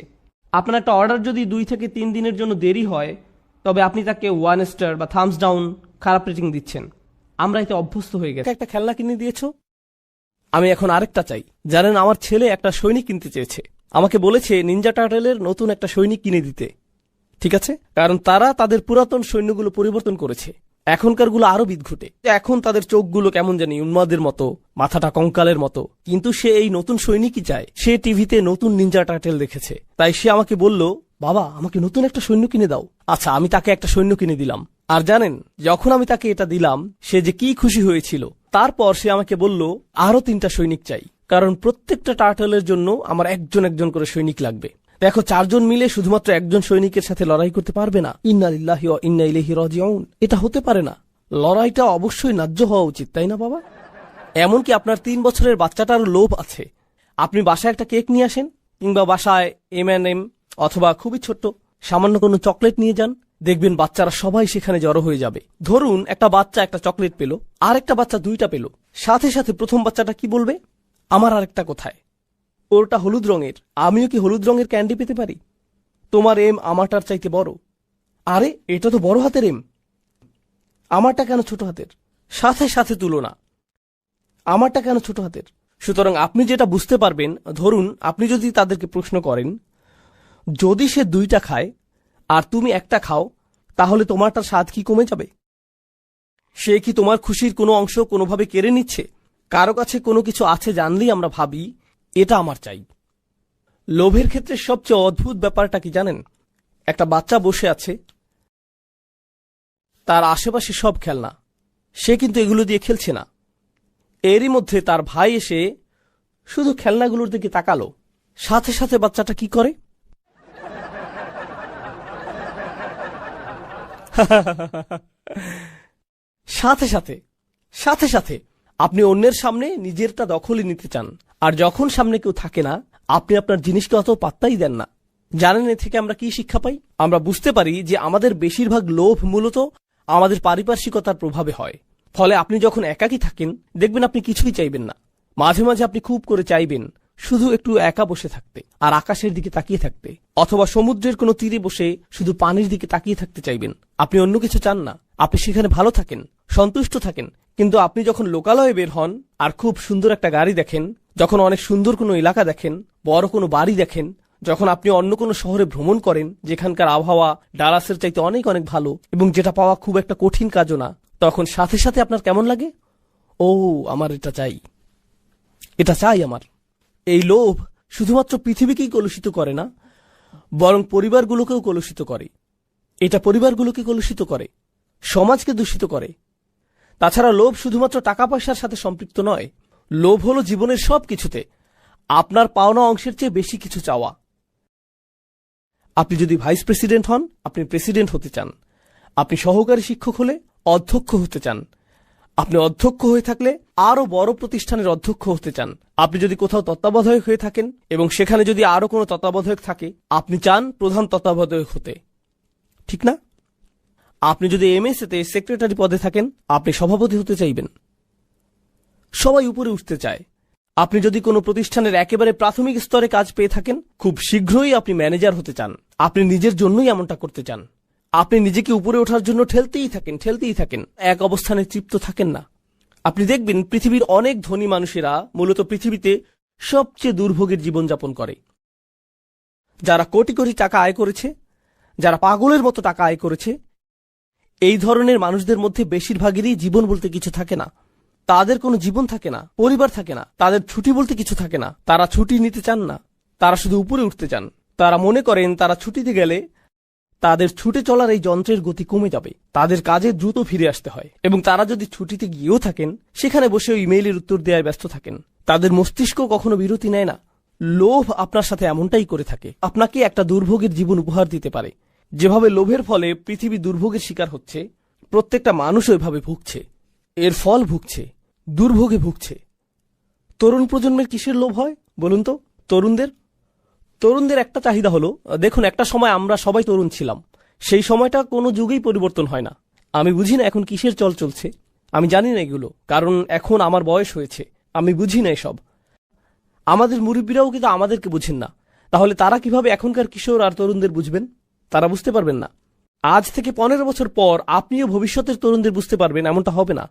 আপনার একটা অর্ডার যদি 2 থেকে 3 দিনের জন্য দেরি হয়, তবে আপনি তাকে 1 স্টার বা থামস ডাউন খারাপ রেটিং দিচ্ছেন। আমরা এতে অভ্যস্ত হয়ে গেছি। একটা খেলনা কিনে দিয়েছো, আমি এখন আরেকটা চাই। জানেন, আমার ছেলে একটা সৈনিক কিনতে চেয়েছে। আমাকে বলেছে নিনজা টার্টেলের নতুন একটা সৈনিক কিনে দিতে। ঠিক আছে, কারণ তারা তাদের পুরাতন সৈন্যগুলো পরিবর্তন করেছে। এখনকারগুলো আরো বিদঘুটে। এখন তাদের চোখগুলো কেমন জানি উন্মাদের মতো, মাথাটা কঙ্কালের মতো। কিন্তু সে এই নতুন সৈনিকই চায়। সে টিভিতে নতুন নিনজা টার্টেল দেখেছে, তাই সে আমাকে বলল, বাবা আমাকে নতুন একটা সৈন্য কিনে দাও। আচ্ছা, আমি তাকে একটা সৈন্য কিনে দিলাম। আর জানেন, যখন আমি তাকে এটা দিলাম, সে যে কি খুশি হয়েছিল। তারপর সে আমাকে বলল আরো 3টা সৈনিক চাই, কারণ প্রত্যেকটা টার্টেলের জন্য আমার একজন একজন করে সৈনিক লাগবে। দেখো, 4 জন মিলে শুধুমাত্র একজন সৈনিকের সাথে লড়াই করতে পারবে না। ইন্না লিল্লাহি ওয়া ইন্না ইলাইহি রাজিউন। এটা হতে পারে না। লড়াইটা অবশ্যই ন্যায্য হওয়া উচিত, তাই না বাবা? এমনকি আপনার 3 বছরের বাচ্চাটারও লোভ আছে। আপনি বাসায় একটা কেক নিয়ে আসেন, কিংবা বাসায় M&M অথবা খুবই ছোট্ট সামান্য কোনো চকলেট নিয়ে যান, দেখবেন বাচ্চারা সবাই সেখানে জড়ো হয়ে যাবে। ধরুন একটা বাচ্চা একটা চকলেট পেল, আর একটা বাচ্চা 2টা পেল। সাথে সাথে প্রথম বাচ্চাটা কি বলবে? আমার আরেকটা কোথায়? ওরটা হলুদ রঙের, আমিও কি হলুদ রঙের ক্যান্ডি পেতে পারি? তোমার এম আমারটার চাইতে বড়। আরে, এটা তো বড় হাতের এম, আমারটা কেন ছোট হাতের? সাথে সাথে তুলনা, আমারটা কেন ছোট হাতের? সুতরাং আপনি যেটা বুঝতে পারবেন, ধরুন আপনি যদি তাদেরকে প্রশ্ন করেন, যদি সে 2টা খায় আর তুমি একটা খাও, তাহলে তোমারটার স্বাদ কি কমে যাবে? সে কি তোমার খুশির কোনো অংশ কোনোভাবে কেড়ে নিচ্ছে? কারো কাছে কোনো কিছু আছে জানলেই আমরা ভাবি এটা আমার চাই। লোভের ক্ষেত্রে সবচেয়ে অদ্ভুত ব্যাপারটা কি জানেন? একটা বাচ্চা বসে আছে, তার আশেপাশে সব খেলনা, সে কিন্তু এগুলো দিয়ে খেলছে না। এরই মধ্যে তার ভাই এসে শুধু খেলনাগুলোর দিকে তাকালো। সাথে সাথে বাচ্চাটা কি করে? সাথে সাথে আপনি অন্যের সামনে নিজেরটা দখলে নিতে চান, আর যখন সামনে কেউ থাকে না, আপনি আপনার জিনিসকে অত পাত্তাই দেন না। জানেন এ থেকে আমরা কি শিক্ষা পাই? আমরা বুঝতে পারি যে আমাদের বেশিরভাগ লোভ মূলত আমাদের পারিপার্শ্বিকতার প্রভাবে হয়। ফলে আপনি যখন একাকী থাকেন, দেখবেন আপনি কিছুই চাইবেন না। মাঝে মাঝে আপনি খুব করে চাইবেন শুধু একটু একা বসে থাকতে আর আকাশের দিকে তাকিয়ে থাকতে, অথবা সমুদ্রের কোনো তীরে বসে শুধু পানির দিকে তাকিয়ে থাকতে চাইবেন। আপনি অন্য কিছু চান না, আপনি সেখানে ভালো থাকেন, সন্তুষ্ট থাকেন। কিন্তু আপনি যখন লোকালয়ে বের হন আর খুব সুন্দর একটা গাড়ি দেখেন, যখন অনেক সুন্দর কোনো এলাকা দেখেন, বড় কোনো বাড়ি দেখেন, যখন আপনি অন্য কোনো শহরে ভ্রমণ করেন যেখানকার আবহাওয়া ডালাসের চাইতে অনেক অনেক ভালো এবং যেটা পাওয়া খুব একটা কঠিন কাজও না, তখন সাথে সাথে আপনার কেমন লাগে? ও, আমার এটা চাই, এটা চাই আমার। এই লোভ শুধুমাত্র পৃথিবীকেই কলুষিত করে না, বরং পরিবারগুলোকেও কলুষিত করে। এটা পরিবারগুলোকে কলুষিত করে, সমাজকে দূষিত করে। তাছাড়া লোভ শুধুমাত্র টাকা পয়সার সাথে সম্পৃক্ত নয়, লোভ হলো জীবনের সব কিছুতে আপনার পাওনা অংশের চেয়ে বেশি কিছু চাওয়া। আপনি যদি ভাইস প্রেসিডেন্ট হন, আপনি প্রেসিডেন্ট হতে চান। আপনি সহকারী শিক্ষক হলে অধ্যক্ষ হতে চান। আপনি অধ্যক্ষ হয়ে থাকলে আরো বড় প্রতিষ্ঠানের অধ্যক্ষ হতে চান। আপনি যদি কোথাও তত্ত্বাবধায়ক হয়ে থাকেন এবং সেখানে যদি আরো কোনো তত্ত্বাবধায়ক থাকে, আপনি চান প্রধান তত্ত্বাবধায়ক হতে, ঠিক না? আপনি যদি এমএসএতে সেক্রেটারি পদে থাকেন, আপনি সভাপতি হতে চাইবেন। সবাই উপরে উঠতে চায়। আপনি যদি কোনো প্রতিষ্ঠানের একেবারে প্রাথমিক স্তরে কাজ পেয়ে থাকেন, খুব শীঘ্রই আপনি ম্যানেজার হতে চান। আপনি নিজের জন্যই এমনটা করতে চান। আপনি নিজেকে উপরে ওঠার জন্য ঠেলতেই থাকেন, এক অবস্থানে তৃপ্ত থাকেন না। আপনি দেখবেন পৃথিবীর অনেক ধনী মানুষেরা মূলত পৃথিবীতে সবচেয়ে দুর্ভোগের জীবনযাপন করে। যারা কোটি কোটি টাকা আয় করেছে, যারা পাগলের মতো টাকা আয় করেছে, এই ধরনের মানুষদের মধ্যে বেশিরভাগেরই জীবন বলতে কিছু থাকে না। তাদের কোনো জীবন থাকে না, পরিবার থাকে না, তাদের ছুটি বলতে কিছু থাকে না। তারা ছুটি নিতে চান না, তারা শুধু উপরে উঠতে চান। তারা মনে করেন তারা ছুটিতে গেলে তাদের ছুটে চলার এই যন্ত্রের গতি কমে যাবে, তাদের কাজে দ্রুত ফিরে আসতে হয়। এবং তারা যদি ছুটিতে গিয়েও থাকেন, সেখানে বসেও ইমেইলের উত্তর দেওয়ায় ব্যস্ত থাকেন। তাদের মস্তিষ্ক কখনো বিরতি নেয় না। লোভ আপনার সাথে এমনটাই করে থাকে, আপনাকে একটা দুর্ভোগের জীবন উপহার দিতে পারে। যেভাবে লোভের ফলে পৃথিবী দুর্ভোগের শিকার হচ্ছে, প্রত্যেকটা মানুষ এভাবে ভুগছে, এর ফল ভুগছে, দুর্ভোগে ভুগছে। তরুণ প্রজন্মের কিসের লোভ হয় বলুন তো? তরুণদের একটা চাহিদা হলো, দেখুন একটা সময় আমরা সবাই তরুণ ছিলাম, সেই সময়টা কোনো যুগেই পরিবর্তন হয় না। আমি বুঝি না এখন কিসের চল চলছে, আমি জানি না এগুলো, কারণ এখন আমার বয়স হয়েছে, আমি বুঝি না এসব। আমাদের মুরব্বীরাও কিন্তু আমাদেরকে বুঝেন না, তাহলে তারা কিভাবে এখনকার কিশোর আর তরুণদের বুঝবেন? তারা বুঝতে পারবেন না। আজ থেকে 15 বছর পর আপনিও ভবিষ্যতের তরুণদের বুঝতে পারবেন, এমনটা হবে না।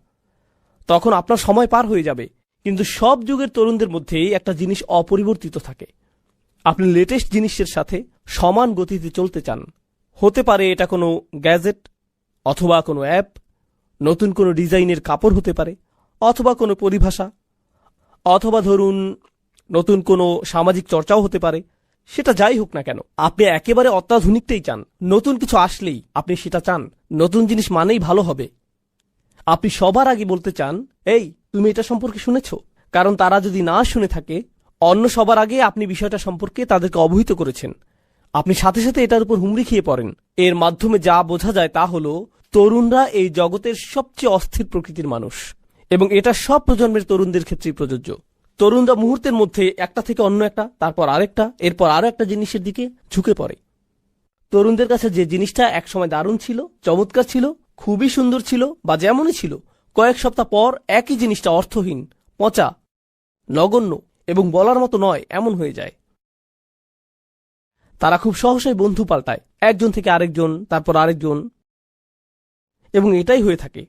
তখন আপনার সময় পার হয়ে যাবে। কিন্তু সব যুগের তরুণদের মধ্যেই একটা জিনিস অপরিবর্তিত থাকে, আপনি লেটেস্ট জিনিসের সাথে সমান গতিতে চলতে চান। হতে পারে এটা কোনো গ্যাজেট, অথবা কোনো অ্যাপ, নতুন কোনো ডিজাইনের কাপড় হতে পারে, অথবা কোনো পরিভাষা, অথবা ধরুন নতুন কোনো সামাজিক চর্চাও হতে পারে। সেটা যাই হোক না কেন, আপনি একেবারে অত্যাধুনিকটাই চান। নতুন কিছু আসলেই আপনি সেটা চান। নতুন জিনিস মানেই ভালো হবে। আপনি সবার আগে বলতে চান, এই তুমি এটা সম্পর্কে শুনেছ? কারণ তারা যদি না শুনে থাকে, অন্য সবার আগে আপনি বিষয়টা সম্পর্কে তাদেরকে অবহিত করেছেন। আপনি সাথে সাথে এটার উপর হুমড়ি খেয়ে পড়েন। এর মাধ্যমে যা বোঝা যায় তা হলো, তরুণরা এই জগতের সবচেয়ে অস্থির প্রকৃতির মানুষ, এবং এটা সব প্রজন্মের তরুণদের ক্ষেত্রেই প্রযোজ্য। তরুণরা মুহূর্তের মধ্যে একটা থেকে অন্য একটা, তারপর আরেকটা, এরপর আরো একটা জিনিসের দিকে ঝুঁকে পড়ে। তরুণদের কাছে যে জিনিসটা একসময় দারুণ ছিল, চমৎকার ছিল, খুবই সুন্দর ছিল, বা যেমনই ছিল, কয়েক সপ্তাহ পর একই জিনিসটা অর্থহীন, পচা, নগণ্য এবং বলার মতো নয় এমন হয়ে যায়। তারা খুব সহসাই বন্ধু পাল্টায়, একজন থেকে আরেকজন, তারপর আরেকজন, এবং এটাই হয়ে থাকে।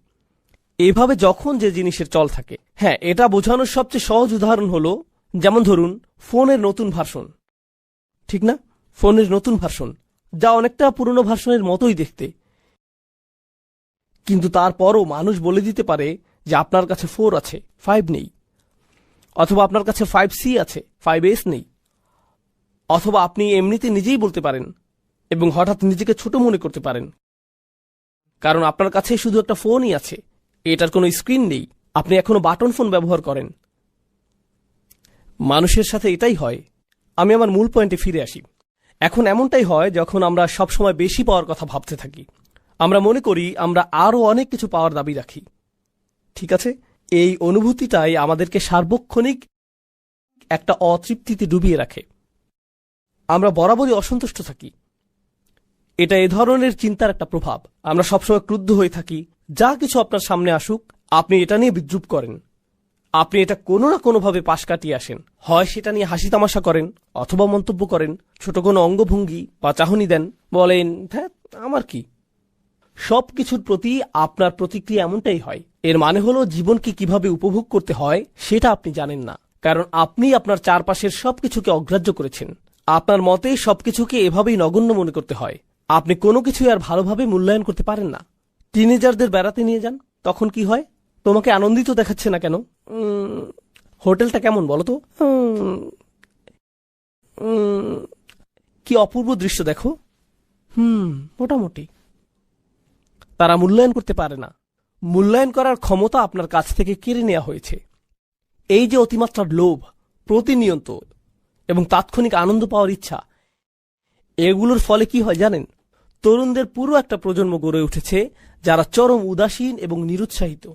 এভাবে যখন যে জিনিসের চল থাকে, হ্যাঁ, এটা বোঝানোর সবচেয়ে সহজ উদাহরণ হলো, যেমন ধরুন ফোনের নতুন ভার্সন, ঠিক না? ফোনের নতুন ভার্সন, যা অনেকটা পুরনো ভার্সনের মতোই দেখতে, কিন্তু তারপরও মানুষ বলে দিতে পারে যে আপনার কাছে 4 আছে, 5 নেই, অথবা আপনার কাছে 5C আছে, 5S নেই, অথবা আপনি এমনিতে নিজেই বলতে পারেন এবং হঠাৎ নিজেকে ছোট মনে করতে পারেন, কারণ আপনার কাছে শুধু একটা ফোনই আছে, এটার কোনো স্ক্রিন নেই, আপনি এখনো বাটন ফোন ব্যবহার করেন। মানুষের সাথে এটাই হয়। আমি আমার মূল পয়েন্টে ফিরে আসি। এখন এমনটাই হয় যখন আমরা সবসময় বেশি পাওয়ার কথা ভাবতে থাকি। আমরা মনে করি আমরা আরো অনেক কিছু পাওয়ার দাবি রাখি, ঠিক আছে? এই অনুভূতিটাই আমাদেরকে সার্বক্ষণিক একটা অতৃপ্তিতে ডুবিয়ে রাখে। আমরা বরাবরই অসন্তুষ্ট থাকি। এটা এ ধরনের চিন্তার একটা প্রভাব। আমরা সবসময় ক্রুদ্ধ হয়ে থাকি। যা কিছু আপনার সামনে আসুক, আপনি এটা নিয়ে বিদ্রুপ করেন। আপনি এটা কোনো না কোনোভাবে পাশ কাটিয়ে আসেন। হয় সেটা নিয়ে হাসি তামাশা করেন, অথবা মন্তব্য করেন, ছোট কোনো অঙ্গভঙ্গি বা চাহনি দেন, বলেন হ্যাঁ আমার কি। সবকিছুর প্রতি আপনার প্রতিক্রিয়া এমনটাই হয়। এর মানে হলো জীবনকে কিভাবে উপভোগ করতে হয় সেটা আপনি জানেন না, কারণ আপনি আপনার চারপাশের সবকিছুকে অগ্রাহ্য করেছেন। আপনার মতে সবকিছুকে এভাবেই নগণ্য মনে করতে হয়। আপনি কোনো কিছুই আর ভালোভাবে মূল্যায়ন করতে পারেন না। টিনেজারদের বেড়াতে নিয়ে যান, তখন কি হয়? তোমাকে আনন্দিত দেখাচ্ছে না কেন? হোটেলটা কেমন বলো তো? কি অপূর্ব দৃশ্য দেখো। মোটামুটি। তারা মূল্যায়ন করতে পারে না। মূল্যায়ন করার ক্ষমতা আপনার কাছ থেকে কেড়ে নেওয়া হয়েছে। এই যে অতিমাত্রার লোভ, প্রতিনিয়ত এবং তাৎক্ষণিক আনন্দ পাওয়ার ইচ্ছা, এগুলোর ফলে কি হয় জানেন? তরুণদের পুরো একটা প্রজন্ম গড়ে উঠেছে যারা চরম উদাসীন এবং নিরুৎসাহিত।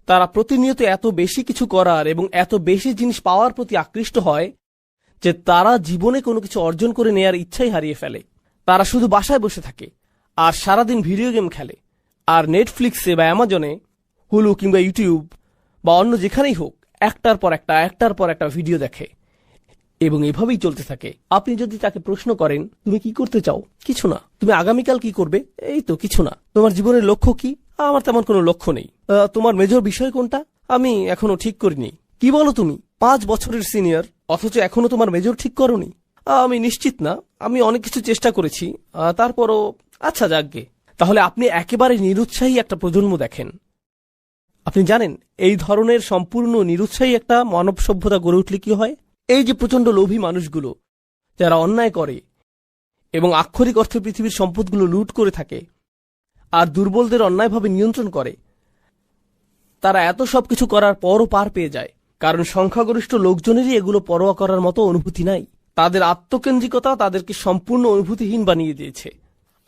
তারা প্রতিনিয়ত এত বেশি কিছু করার এবং এত বেশি জিনিস পাওয়ার প্রতি আকৃষ্ট হয় যে তারা জীবনে কোনো কিছু অর্জন করে নেয়ার ইচ্ছাই হারিয়ে ফেলে। তারা শুধু বাসায় বসে থাকে আর সারাদিন ভিডিও গেম খেলে, আর নেটফ্লিক্সে বা অ্যামাজনে, হুলু কিংবা ইউটিউব বা অন্য যেখানেই হোক একটার পর একটা ভিডিও দেখে, এবং এভাবেই চলতে থাকে। আপনি যদি তাকে প্রশ্ন করেন তুমি কি করতে চাও, কিছু না। তুমি আগামীকাল কি করবে, এই তো কিছু না। তোমার জীবনের লক্ষ্য কি, আমার তেমন কোনো লক্ষ্য নেই। তোমার মেজর বিষয় কোনটা, আমি এখনো ঠিক করিনি। কি বলো তুমি 5 বছরের সিনিয়র, অথচ এখনো তোমার মেজর ঠিক করনি? আমি নিশ্চিত না, আমি অনেক কিছু চেষ্টা করেছি, তারপরও আচ্ছা যাকগে। তাহলে আপনি একেবারে নিরুৎসাহী একটা প্রজন্ম দেখেন। আপনি জানেন এই ধরনের সম্পূর্ণ নিরুৎসাহী একটা মানব সভ্যতা গড়ে উঠলে কি হয়? এই যে প্রচন্ড লোভী মানুষগুলো যারা অন্যায় করে এবং আক্ষরিক অর্থে পৃথিবীর সম্পদগুলো লুট করে থাকে আর দুর্বলদের অন্যায়ভাবে নিয়ন্ত্রণ করে, তারা এত সবকিছু করার পরও পার পেয়ে যায়, কারণ সংখ্যাগরিষ্ঠ লোকজনেরই এগুলো পরোয়া করার মতো অনুভূতি নাই। তাদের আত্মকেন্দ্রিকতা তাদেরকে সম্পূর্ণ অনুভূতিহীন বানিয়ে দিয়েছে।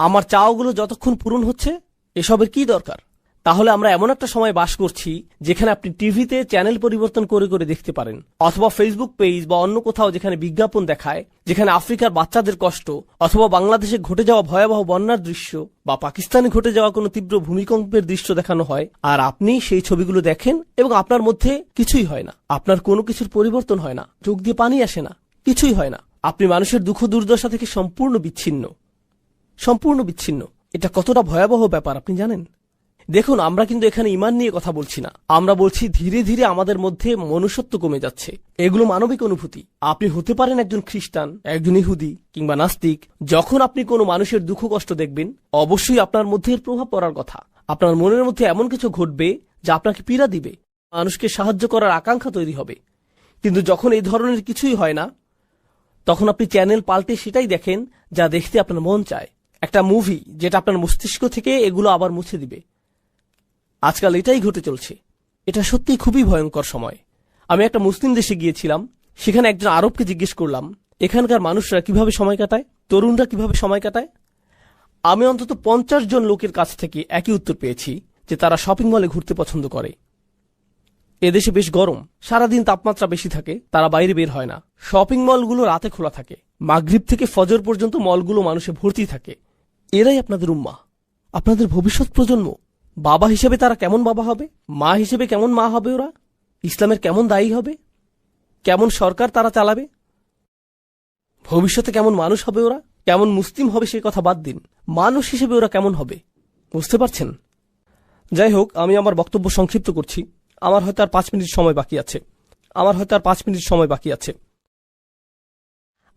আমার চাওয়াগুলো যতক্ষণ পূরণ হচ্ছে, এসবের কি দরকার? তাহলে আমরা এমন একটা সময় বাস করছি যেখানে আপনি টিভিতে চ্যানেল পরিবর্তন করে করে দেখতে পারেন, অথবা ফেসবুক পেজ বা অন্য কোথাও যেখানে বিজ্ঞাপন দেখায়, যেখানে আফ্রিকার বাচ্চাদের কষ্ট, অথবা বাংলাদেশে ঘটে যাওয়া ভয়াবহ বন্যার দৃশ্য, বা পাকিস্তানে ঘটে যাওয়া কোনো তীব্র ভূমিকম্পের দৃশ্য দেখানো হয়, আর আপনি সেই ছবিগুলো দেখেন এবং আপনার মধ্যে কিছুই হয় না। আপনার কোনো কিছুর পরিবর্তন হয় না, চোখ দিয়ে পানি আসে না, কিছুই হয় না। আপনি মানুষের দুঃখ দুর্দশা থেকে সম্পূর্ণ বিচ্ছিন্ন। এটা কতটা ভয়াবহ ব্যাপার আপনি জানেন? দেখুন, আমরা কিন্তু এখানে ঈমান নিয়ে কথা বলছি না। আমরা বলছি ধীরে ধীরে আমাদের মধ্যে মনুষ্যত্ব কমে যাচ্ছে। এগুলো মানবিক অনুভূতি। আপনি হতে পারেন একজন খ্রিস্টান, একজন ইহুদি কিংবা নাস্তিক। যখন আপনি কোনো মানুষের দুঃখ কষ্ট দেখবেন, অবশ্যই আপনার মধ্যে এর প্রভাব পড়ার কথা। আপনার মনের মধ্যে এমন কিছু ঘটবে যা আপনাকে পীড়া দিবে, মানুষকে সাহায্য করার আকাঙ্ক্ষা তৈরি হবে। কিন্তু যখন এই ধরনের কিছুই হয় না, তখন আপনি চ্যানেল পাল্টে সেটাই দেখেন যা দেখতে আপনার মন চায়। একটা মুভি যেটা আপনার মস্তিষ্ক থেকে এগুলো আবার মুছে দিবে। আজকাল এটাই ঘটে চলছে। এটা সত্যি খুবই ভয়ঙ্কর সময়। আমি একটা মুসলিম দেশে গিয়েছিলাম, সেখানে একজন আরবকে জিজ্ঞেস করলাম এখানকার মানুষরা কিভাবে সময় কাটায়, তরুণরা কিভাবে সময় কাটায়। আমি অন্তত 50 জন লোকের কাছ থেকে একই উত্তর পেয়েছি যে তারা শপিং মলে ঘুরতে পছন্দ করে। এদেশে বেশ গরম, সারাদিন তাপমাত্রা বেশি থাকে, তারা বাইরে বের হয় না। শপিং মলগুলো রাতে খোলা থাকে, মাগরিব থেকে ফজর পর্যন্ত মলগুলো মানুষে ভর্তি থাকে। এরাই আপনাদের উম্মাহ, আপনাদের ভবিষ্যৎ প্রজন্ম। বাবা হিসেবে তারা কেমন বাবা হবে, মা হিসেবে কেমন মা হবে, ওরা ইসলামের কেমন দায়ী হবে, কেমন সরকার তারা চালাবে, ভবিষ্যতে কেমন মানুষ হবে, ওরা কেমন মুসলিম হবে সে কথা বাদ দিন, মানুষ হিসেবে ওরা কেমন হবে, বুঝতে পারছেন? যাই হোক, আমি আমার বক্তব্য সংক্ষিপ্ত করছি। আমার হয়তো আর 5 মিনিট সময় বাকি আছে।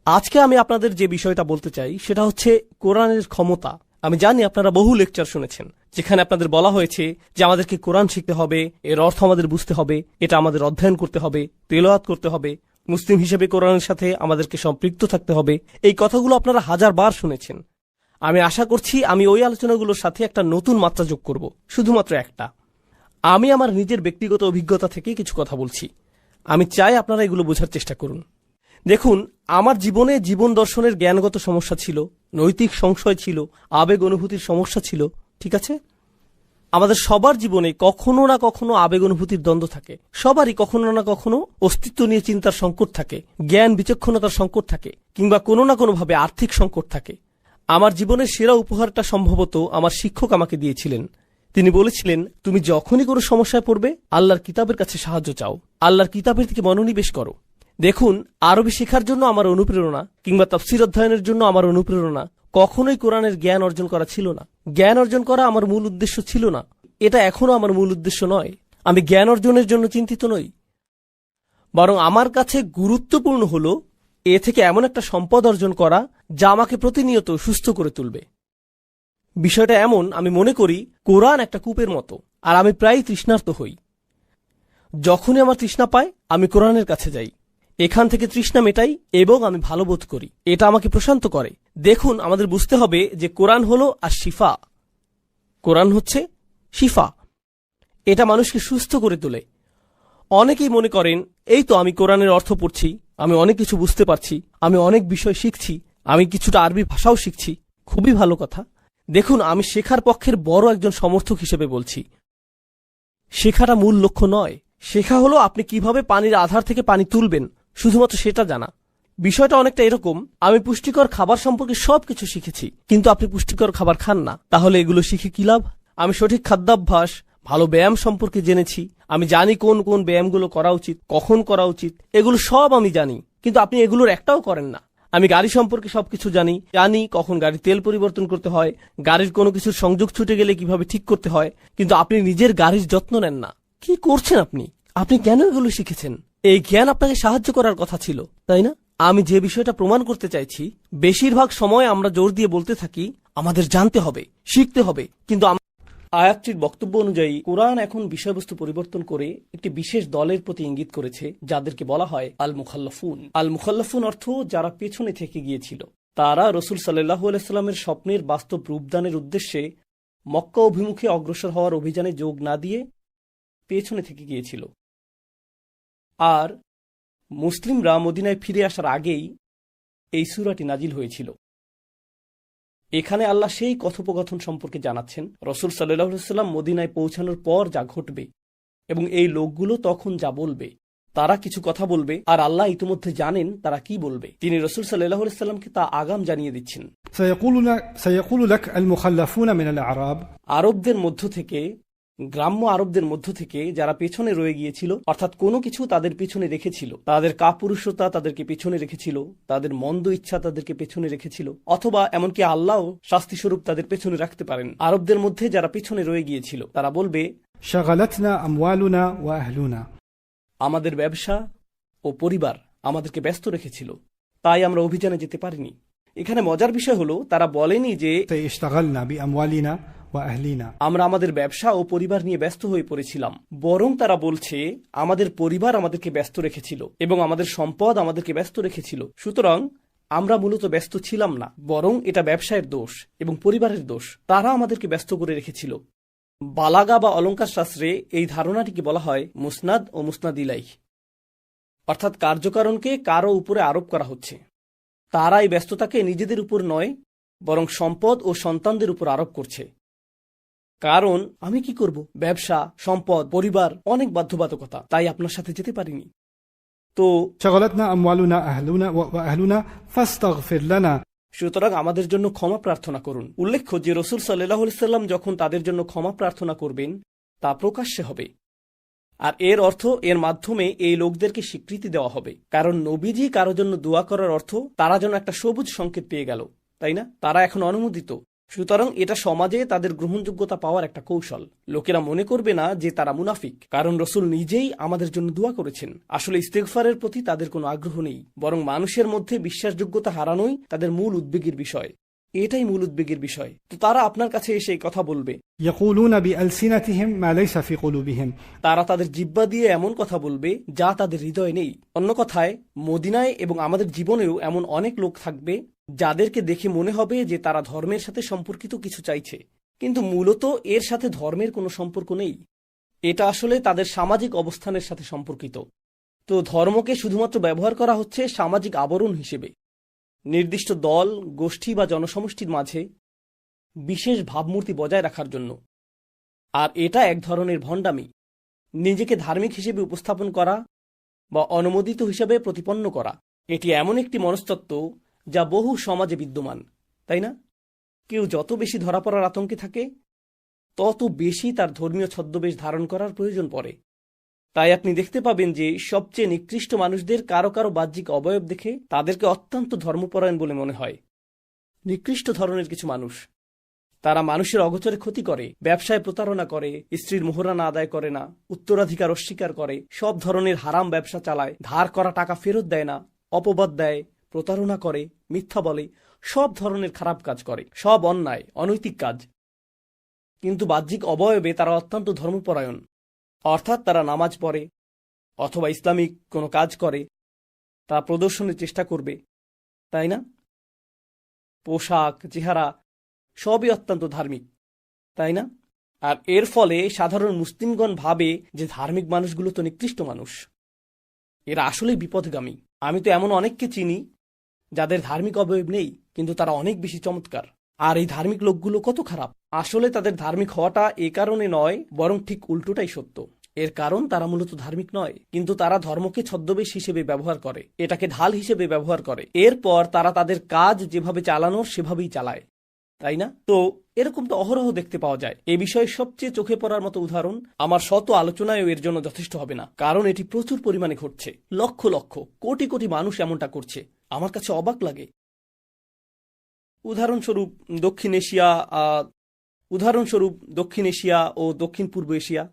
আজকে আমি আপনাদের যে বিষয়টা বলতে চাই সেটা হচ্ছে কোরআনের ক্ষমতা। আমি জানি আপনারা বহু লেকচার শুনেছেন যেখানে আপনাদের বলা হয়েছে যে আমাদেরকে কোরআন শিখতে হবে, এর অর্থ আমাদের বুঝতে হবে, এটা আমাদের অধ্যয়ন করতে হবে, তেলাওয়াত করতে হবে, মুসলিম হিসেবে কোরআনের সাথে আমাদেরকে সম্পৃক্ত থাকতে হবে। এই কথাগুলো আপনারা 1000 বার শুনেছেন। আমি আশা করছি আমি ওই আলোচনাগুলোর সাথে একটা নতুন মাত্রা যোগ করব, শুধুমাত্র একটা। আমি আমার নিজের ব্যক্তিগত অভিজ্ঞতা থেকে কিছু কথা বলছি। আমি চাই আপনারা এগুলো বোঝার চেষ্টা করুন। দেখুন, আমার জীবনে জীবন দর্শনের জ্ঞানগত সমস্যা ছিল, নৈতিক সংশয় ছিল, আবেগ অনুভূতির সমস্যা ছিল, ঠিক আছে? আমাদের সবার জীবনে কখনো না কখনো আবেগ অনুভূতির দ্বন্দ্ব থাকে। সবারই কখনো না কখনো অস্তিত্ব নিয়ে চিন্তার সংকট থাকে, জ্ঞান বিচক্ষণতার সংকট থাকে, কিংবা কোনো না কোনোভাবে আর্থিক সংকট থাকে। আমার জীবনের সেরা উপহারটা সম্ভবত আমার শিক্ষক আমাকে দিয়েছিলেন। তিনি বলেছিলেন, তুমি যখনই কোনো সমস্যায় পড়বে আল্লাহর কিতাবের কাছে সাহায্য চাও, আল্লাহর কিতাবের দিকে মনোনিবেশ করো। দেখুন, আরবি শেখার জন্য আমার অনুপ্রেরণা কিংবা তাফসীর অধ্যয়নের জন্য আমার অনুপ্রেরণা কখনোই কোরআনের জ্ঞান অর্জন করা ছিল না। জ্ঞান অর্জন করা আমার মূল উদ্দেশ্য ছিল না, এটা এখনো আমার মূল উদ্দেশ্য নয়। আমি জ্ঞান অর্জনের জন্য চিন্তিত নই, বরং আমার কাছে গুরুত্বপূর্ণ হল এ থেকে এমন একটা সম্পদ অর্জন করা যা আমাকে প্রতিনিয়ত সুস্থ করে তুলবে। বিষয়টা এমন, আমি মনে করি কোরআন একটা কূপের মতো, আর আমি প্রায়ই তৃষ্ণার্ত হই। যখনই আমার তৃষ্ণা পায় আমি কোরআনের কাছে যাই, এখান থেকে তৃষ্ণা মেটাই এবং আমি ভালো বোধ করি। এটা আমাকে প্রশান্ত করে। দেখুন, আমাদের বুঝতে হবে যে কোরআন হল আর শিফা। কোরআন হচ্ছে শিফা, এটা মানুষকে সুস্থ করে তোলে। অনেকেই মনে করেন, এই তো আমি কোরআনের অর্থ পড়ছি, আমি অনেক কিছু বুঝতে পারছি, আমি অনেক বিষয় শিখছি, আমি কিছুটা আরবি ভাষাও শিখছি, খুবই ভালো কথা। দেখুন, আমি শেখার পক্ষের বড় একজন সমর্থক হিসেবে বলছি, শেখাটা মূল লক্ষ্য নয়। শেখা হলো আপনি কিভাবে পানির আধার থেকে পানি তুলবেন, শুধুমাত্র সেটা জানা। বিষয়টা অনেকটা এরকম, আমি পুষ্টিকর খাবার সম্পর্কে সবকিছু শিখেছি, কিন্তু আপনি পুষ্টিকর খাবার খান না, তাহলে এগুলো শিখে কি লাভ? আমি সঠিক খাদ্যাভ্যাস, ভালো ব্যায়াম সম্পর্কে জেনেছি, আমি জানি কোন কোন ব্যায়ামগুলো করা উচিত, কখন করা উচিত, এগুলো সব আমি জানি, কিন্তু আপনি এগুলোর একটাও করেন না। আমি গাড়ি সম্পর্কে সবকিছু জানি, কখন গাড়ির তেল পরিবর্তন করতে হয়, গাড়ির কোনো কিছুর সংযোগ ছুটে গেলে কিভাবে ঠিক করতে হয়, কিন্তু আপনি নিজের গাড়ির যত্ন নেন না। কি করছেন আপনি? আপনি কেন এগুলো শিখেছেন? এই জ্ঞান আপনাকে সাহায্য করার কথা ছিল, তাই না? আমি যে বিষয়টা প্রমাণ করতে চাইছি, বেশিরভাগ সময় আমরা জোর দিয়ে বলতে থাকি আমাদের জানতে হবে, শিখতে হবে, কিন্তু আয়াতটির বক্তব্য অনুযায়ী কোরআন এখন বিষয়বস্তু পরিবর্তন করে একটি বিশেষ দলের প্রতি ইঙ্গিত করেছে, যাদেরকে বলা হয় আল মুখাল্লাফুন। আল মুখাল্লাফুন অর্থ যারা পেছনে থেকে গিয়েছিল। তারা রসুল সাল্লাল্লাহু আলাইহি সাল্লামের স্বপ্নের বাস্তব রূপদানের উদ্দেশ্যে মক্কা অভিমুখে অগ্রসর হওয়ার অভিযানে যোগ না দিয়ে পেছনে থেকে গিয়েছিল। আর মুসলিমরা মদিনায় ফিরে আসার আগেই এই সূরাটি নাজিল হয়েছিল। এখানে আল্লাহ সেই কথোপকথন সম্পর্কে জানাচ্ছেন, রসুল সাল্লাল্লাহু আলাইহি সাল্লাম মদিনায় পৌঁছানোর পর যা ঘটবে এবং এই লোকগুলো তখন যা বলবে। তারা কিছু কথা বলবে, আর আল্লাহ ইতিমধ্যে জানেন তারা কি বলবে। তিনি রসুল সাল্লাল্লাহু আলাইহি সাল্লামকে তা আগাম জানিয়ে দিচ্ছেন। سيقول لك المخلفون من الأعراب আরবদের মধ্য থেকে, গ্রাম্য আরবদের মধ্য থেকে যারা পেছনে রয়ে গিয়েছিল, অর্থাৎ কোনো কিছু তাদের পিছনে রেখেছিল, তাদের কাপুরুষতা তাদেরকে পেছনে রেখেছিল, তাদের মন্দ ইচ্ছা তাদেরকে পেছনে রেখেছিল, অথবা এমনকি আল্লাহ শাস্তিস্বরূপ তাদের পেছনে রাখতে পারেন। আরবদের মধ্যে যারা পেছনে রয়ে গিয়েছিল তারা বলবে, شغلتنا أموالنا وأهلنا আমাদের ব্যবসা ও পরিবার আমাদেরকে ব্যস্ত রেখেছিল, তাই আমরা অভিযানে যেতে পারিনি। এখানে মজার বিষয় হলো, তারা বলেনি যে اشتغلنا بأموالنا وأهلنا আমরা আমাদের ব্যবসা ও পরিবার নিয়ে ব্যস্ত হয়ে পড়েছিলাম, বরং তারা বলছে আমাদের পরিবার আমাদেরকে ব্যস্ত রেখেছিল এবং আমাদের সম্পদ আমাদেরকে ব্যস্ত রেখেছিল। সুতরাং আমরা মূলত ব্যস্ত ছিলাম না, বরং এটা ব্যবসায়ের দোষ এবং পরিবারের দোষ। তারা আমাদেরকে ব্যস্ত করে রেখেছিল। বালাগা বা অলঙ্কার শাস্ত্রে এই ধারণাটিকে বলা হয় মুসনাদ ও মুসনাদ ইলাইহ, অর্থাৎ কার্যকারণকে কারো উপরে আরোপ করা হচ্ছে। তারা এই ব্যস্ততাকে নিজেদের উপর নয়, বরং সম্পদ ও সন্তানদের উপর আরোপ করছে। কারণ আমি কি করব, ব্যবসা, সম্পদ, পরিবার, অনেক বাধ্যবাধকতা, তাই আপনার সাথে যেতে পারিনি। তো شغلتنا أموالنا وأهلنا فاستغفر لنا সুতরাং আমাদের জন্য ক্ষমা প্রার্থনা করুন। উল্লেখ্য যে রসুল সাল্লাল্লাহু আলাইহি সাল্লাম যখন তাদের জন্য ক্ষমা প্রার্থনা করবেন তা প্রকাশ্যে হবে, আর এর অর্থ এর মাধ্যমে এই লোকদেরকে স্বীকৃতি দেওয়া হবে। কারণ নবীজি কারো জন্য দোয়া করার অর্থ তারা যেন একটা সবুজ সংকেত পেয়ে গেল, তাই না? তারা এখন অনুমোদিত। সুতরাং এটা সমাজে তাদের গ্রহণযোগ্যতা পাওয়ার একটা কৌশল। লোকেরা মনে করবে না যে তারা মুনাফিক, কারণ রসুল নিজেই আমাদের জন্য দোয়া করেছেন। আসলে ইস্তেগফারের প্রতি তাদের কোনো আগ্রহ নেই, বরং মানুষের মধ্যে বিশ্বাসযোগ্যতা হারানোই তাদের মূল উদ্বেগের বিষয়। এটাই মূল উদ্বেগের বিষয়। তো তারা আপনার কাছে এসে কথা বলবে, يقولون بألسنتهم ما ليس في قلوبهم তারা তাদের জিহ্বা দিয়ে এমন কথা বলবে যা তাদের হৃদয়ে নেই। অন্য কথায়, মদিনায় এবং আমাদের জীবনেও এমন অনেক লোক থাকবে যাদেরকে দেখে মনে হবে যে তারা ধর্মের সাথে সম্পর্কিত কিছু চাইছে, কিন্তু মূলত এর সাথে ধর্মের কোনো সম্পর্ক নেই। এটা আসলে তাদের সামাজিক অবস্থানের সাথে সম্পর্কিত। তো ধর্মকে শুধুমাত্র ব্যবহার করা হচ্ছে সামাজিক আবরণ হিসেবে, নির্দিষ্ট দল, গোষ্ঠী বা জনসমষ্টির মাঝে বিশেষ ভাবমূর্তি বজায় রাখার জন্য। আর এটা এক ধরনের ভণ্ডামি, নিজেকে ধার্মিক হিসেবে উপস্থাপন করা বা অনুমোদিত হিসেবে প্রতিপন্ন করা। এটি এমন একটি মনস্তত্ত্ব যা বহু সমাজে বিদ্যমান, তাই না? কেউ যত বেশি ধরা পড়ার আতঙ্কে থাকে, তত বেশি তার ধর্মীয় ছদ্মবেশ ধারণ করার প্রয়োজন পড়ে। তাই আপনি দেখতে পাবেন যে সবচেয়ে নিকৃষ্ট মানুষদের কারো কারো বাহ্যিক অবয়ব দেখে তাদেরকে অত্যন্ত ধর্মপরায়ণ বলে মনে হয়। নিকৃষ্ট ধরনের কিছু মানুষ, তারা মানুষের অগোচরে ক্ষতি করে, ব্যবসায় প্রতারণা করে, স্ত্রীর মোহরানা আদায় করে না, উত্তরাধিকার অস্বীকার করে, সব ধরনের হারাম ব্যবসা চালায়, ধার করা টাকা ফেরত দেয় না, অপবাদ দেয়, প্রতারণা করে, মিথ্যা বলে, সব ধরনের খারাপ কাজ করে, সব অন্যায় অনৈতিক কাজ। কিন্তু বাহ্যিক অবয়বে তারা অত্যন্ত ধর্মপরায়ণ, অর্থাৎ তারা নামাজ পড়ে অথবা ইসলামিক কোনো কাজ করে, তা প্রদর্শনের চেষ্টা করবে, তাই না? পোশাক, চেহারা সবই অত্যন্ত ধার্মিক, তাই না? আর এর ফলে সাধারণ মুসলিমগণ ভাবে যে ধার্মিক মানুষগুলো তো নিকৃষ্ট মানুষ, এরা আসলেই বিপদগামী। আমি তো এমন অনেককে চিনি যাদের ধার্মিক অবয়ব নেই, কিন্তু তারা অনেক বেশি চমৎকার। আর এই ধার্মিক লোকগুলো কত খারাপ! আসলে তাদের ধার্মিক হওয়াটা এ কারণে নয়, বরং ঠিক উল্টোটাই সত্য। এর কারণ তারা মূলত ধার্মিক নয়, কিন্তু তারা ধর্মকে ছদ্মবেশ হিসেবে ব্যবহার করে, এটাকে ঢাল হিসেবে ব্যবহার করে। এরপর তারা তাদের কাজ যেভাবে চালানোর সেভাবেই চালায়, তাই না? তো এরকম তো অহরহ দেখতে পাওয়া যায়। এ বিষয়ে সবচেয়ে চোখে পড়ার মতো উদাহরণ, আমার শত আলোচনায়ও এর জন্য যথেষ্ট হবে না, কারণ এটি প্রচুর পরিমাণে ঘটছে। লক্ষ লক্ষ কোটি কোটি মানুষ এমনটা করছে। আমার কাছে অবাক লাগে। উদাহরণস্বরূপ দক্ষিণ এশিয়া ও দক্ষিণ পূর্ব এশিয়া,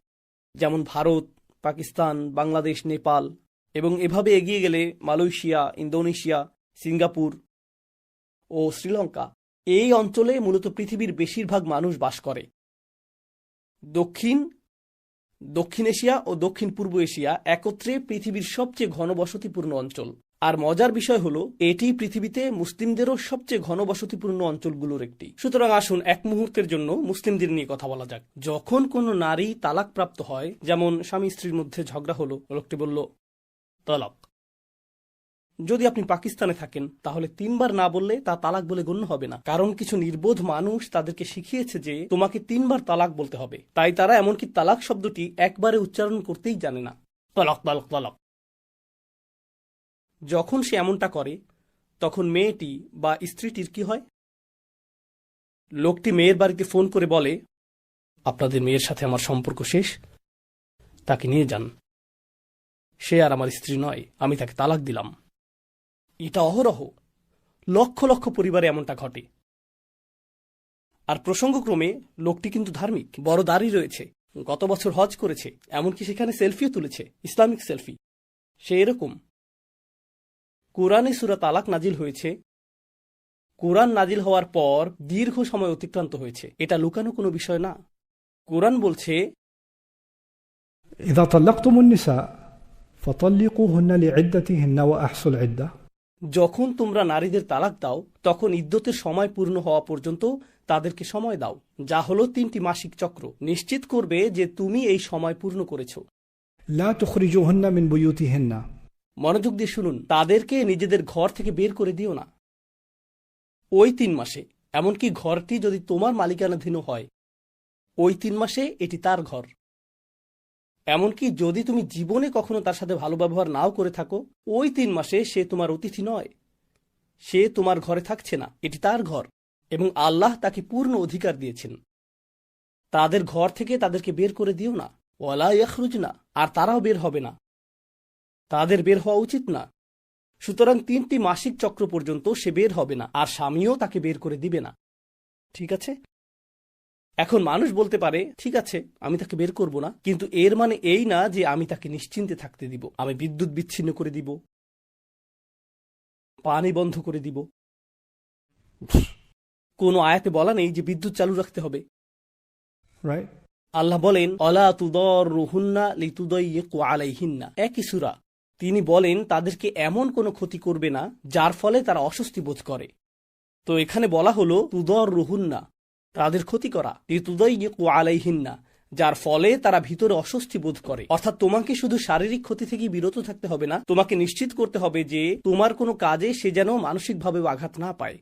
যেমন ভারত, পাকিস্তান, বাংলাদেশ, নেপাল, এবং এভাবে এগিয়ে গেলে মালয়েশিয়া, ইন্দোনেশিয়া, সিঙ্গাপুর ও শ্রীলঙ্কা। এই অঞ্চলে মূলত পৃথিবীর বেশিরভাগ মানুষ বাস করে। দক্ষিণ এশিয়া ও দক্ষিণ পূর্ব এশিয়া একত্রে পৃথিবীর সবচেয়ে ঘনবসতিপূর্ণ অঞ্চল। আর মজার বিষয় হলো, এটি পৃথিবীতে মুসলিমদেরও সবচেয়ে ঘনবসতিপূর্ণ অঞ্চলগুলোর একটি। সুতরাং আসুন এক মুহূর্তের জন্য মুসলিমদের নিয়ে কথা বলা যাক। যখন কোনো নারী তালাকপ্রাপ্ত হয়, যেমন স্বামী স্ত্রীর মধ্যে ঝগড়া হলো, লোকটি বলল তালাক। যদি আপনি পাকিস্তানে থাকেন, তাহলে 3 বার না বললে তা তালাক বলে গণ্য হবে না, কারণ কিছু নির্বোধ মানুষ তাদেরকে শিখিয়েছে যে তোমাকে 3 বার তালাক বলতে হবে। তাই তারা এমনকি তালাক শব্দটি একবারে উচ্চারণ করতেই জানে না, তালাক তালাক তালাক। যখন সে এমনটা করে, তখন মেয়েটি বা স্ত্রীটির কি হয়? লোকটি মেয়ের বাড়িতে ফোন করে বলে, আপনাদের মেয়ের সাথে আমার সম্পর্ক শেষ, তাকে নিয়ে যান, সে আর আমার স্ত্রী নয়, আমি তাকে তালাক দিলাম। এটা অহরহ, লক্ষ লক্ষ পরিবারে এমনটা ঘটে। আর প্রসঙ্গক্রমে লোকটি কিন্তু ধার্মিক, বড় দাড়ি রয়েছে, গত বছর হজ করেছে, এমনকি সেখানে সেলফিও তুলেছে, ইসলামিক সেলফি। সে এরকম। কোরআনে সূরা তালাক নাজিল হয়েছে। কোরআন নাজিল হওয়ার পর দীর্ঘ সময় অতিক্রান্ত হয়েছে, এটা লুকানো কোনো বিষয় না। কোরআন বলছে, إذا طلقتم النساء فطلقوهن لعدتهن وأحصوا العدة। যখন তোমরা নারীদের তালাক দাও, তখন ইদ্যতের সময় পূর্ণ হওয়া পর্যন্ত তাদেরকে সময় দাও, যা হলো 3টি মাসিক চক্র। নিশ্চিত করবে যে তুমি এই সময় পূর্ণ করেছ। لا تخرجوهن من بيوتهن। মনোযোগ দিয়ে শুনুন, তাদেরকে নিজেদের ঘর থেকে বের করে দিও না ওই 3 মাসে। এমনকি ঘরটি যদি তোমার মালিকানাধীন হয়, ওই 3 মাসে এটি তার ঘর। এমনকি যদি তুমি জীবনে কখনো তার সাথে ভালো ব্যবহার নাও করে থাকো, ওই 3 মাসে সে তোমার অতিথি নয়, সে তোমার ঘরে থাকছে না, এটি তার ঘর, এবং আল্লাহ তাকে পূর্ণ অধিকার দিয়েছেন। তাদের ঘর থেকে তাদেরকে বের করে দিও না, ওয়ালা ইয়াখরুজনা, আর তারাও বের হবে না, তাদের বের হওয়া উচিত না। সুতরাং 3টি মাসিক চক্র পর্যন্ত সে বের হবে না, আর স্বামীও তাকে বের করে দিবে না। ঠিক আছে? এখন মানুষ বলতে পারে, ঠিক আছে, আমি তাকে বের করব না, কিন্তু এর মানে এই না যে আমি তাকে নিশ্চিন্তে থাকতে দিব। আমি বিদ্যুৎ বিচ্ছিন্ন করে দিব, পানি বন্ধ করে দিব। কোনো আয়াতে বলা নেই যে বিদ্যুৎ চালু রাখতে হবে। Right? আল্লাহ বলেন, অলা তুদররুহুন্না লিতুদাইয়িকু আলাইহিন্না, একই সূরা। তিনি বলেন তাদেরকে এমন কোনো ক্ষতি করবে না যার ফলে তারা অস্বস্তি বোধ করে। তো এখানে বলা হলো তুদররুহুন্না, তাদের ক্ষতি করা, লিতুদাইয়িকু আলাইহিন্না, যার ফলে তারা ভিতরে অস্বস্তি বোধ করে। অর্থাৎ তোমাকে শুধু শারীরিক ক্ষতি থেকে বিরত থাকতে হবে না, তোমাকে নিশ্চিত করতে হবে যে তোমার কোনো কাজে সে যেন মানসিকভাবে আঘাত না পায়।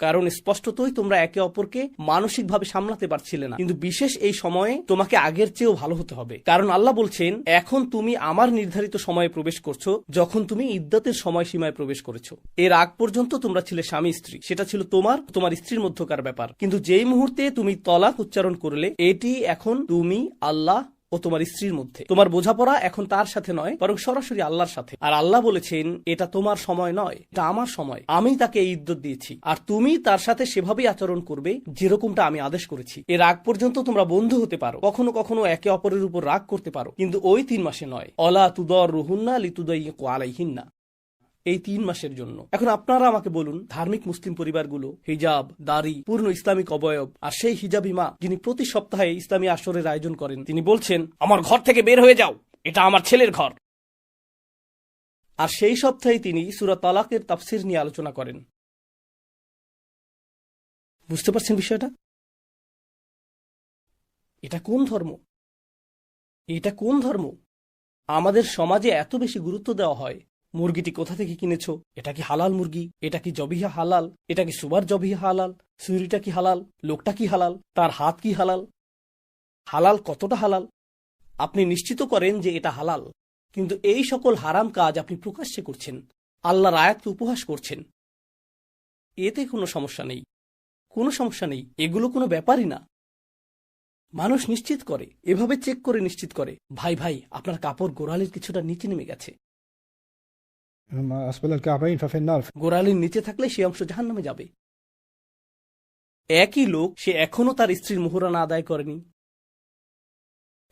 কারণ স্পষ্টতই তোমরা একে অপরকে মানসিকভাবে সামলাতে পারছিলে না। কিন্তু বিশেষ এই সময়ে তোমাকে আগের চেয়েও ভালো হতে হবে, কারণ আল্লাহ বলছেন এখন তুমি আমার নির্ধারিত সময়ে প্রবেশ করছো, যখন তুমি ইদ্দাতের সময়সীমায় প্রবেশ করেছো। এর আগ পর্যন্ত তোমরা ছিলে স্বামী স্ত্রী, সেটা ছিল তোমার স্ত্রীর মধ্যকার ব্যাপার। কিন্তু যেই মুহূর্তে তুমি তলাক উচ্চারণ করলে, এটি এখন তুমি, আল্লাহ ও তোমার স্ত্রীর মধ্যে। তোমার বোঝাপড়া এখন তার সাথে নয়, বরং সরাসরি আল্লাহর সাথে। আর আল্লাহ বলেছেন এটা তোমার সময় নয়, এটা আমার সময়। আমি তাকে এই ইদ্যত দিয়েছি, আর তুমি তার সাথে সেভাবেই আচরণ করবে যেরকমটা আমি আদেশ করেছি। এর আগ পর্যন্ত তোমরা বন্ধু হতে পারো, কখনো কখনো একে অপরের উপর রাগ করতে পারো, কিন্তু ওই 3 মাসে নয়। অলা তুদর রুহুন্না লিতুদাইয়িকু আলাইহিন্না, এই 3 মাসের জন্য। এখন আপনারা আমাকে বলুন, ধার্মিক মুসলিম পরিবারগুলো হিজাব, দাড়ি, পূর্ণ ইসলামিক অবয়ব, আর সেই হিজাবি মা যিনি প্রতি সপ্তাহে ইসলামী আসরের আয়োজন করেন, তিনি বলছেন আমার ঘর থেকে বের হয়ে যাও, এটা আমার ছেলের ঘর। আর সেই সপ্তাহে তিনি সূরা তালাকের তাফসীর নিয়ে আলোচনা করেন। বুঝতে পারছেন বিষয়টা? এটা কোন ধর্ম? এটা কোন ধর্ম? আমাদের সমাজে এত বেশি গুরুত্ব দেওয়া হয় মুরগিটি কোথা থেকে কিনেছো, এটা কি হালাল মুরগি, এটা কি জবিহা হালাল, এটা কি সুবার জবিহা হালাল, ছুরিটা কি হালাল, লোকটা কি হালাল, তার হাত কি হালাল, হালাল কতটা হালাল। আপনি নিশ্চিত করেন যে এটা হালাল, কিন্তু এই সকল হারাম কাজ আপনি প্রকাশ্যে করছেন, আল্লাহর আয়াতকে উপহাস করছেন। এতে কোনো সমস্যা নেই, কোনো সমস্যা নেই, এগুলো কোনো ব্যাপারই না। মানুষ নিশ্চিত করে, এভাবে চেক করে নিশ্চিত করে, ভাই ভাই আপনার কাপড় গোড়ালির কিছুটা নিচে নেমে গেছে, أما أسفل الكعبين ففي النار. গোড়ালির নিচে থাকলে সে অংশ জাহান্নামে যাবে। একই লোক, সে এখনো তার স্ত্রীর মোহরানা আদায় করেনি।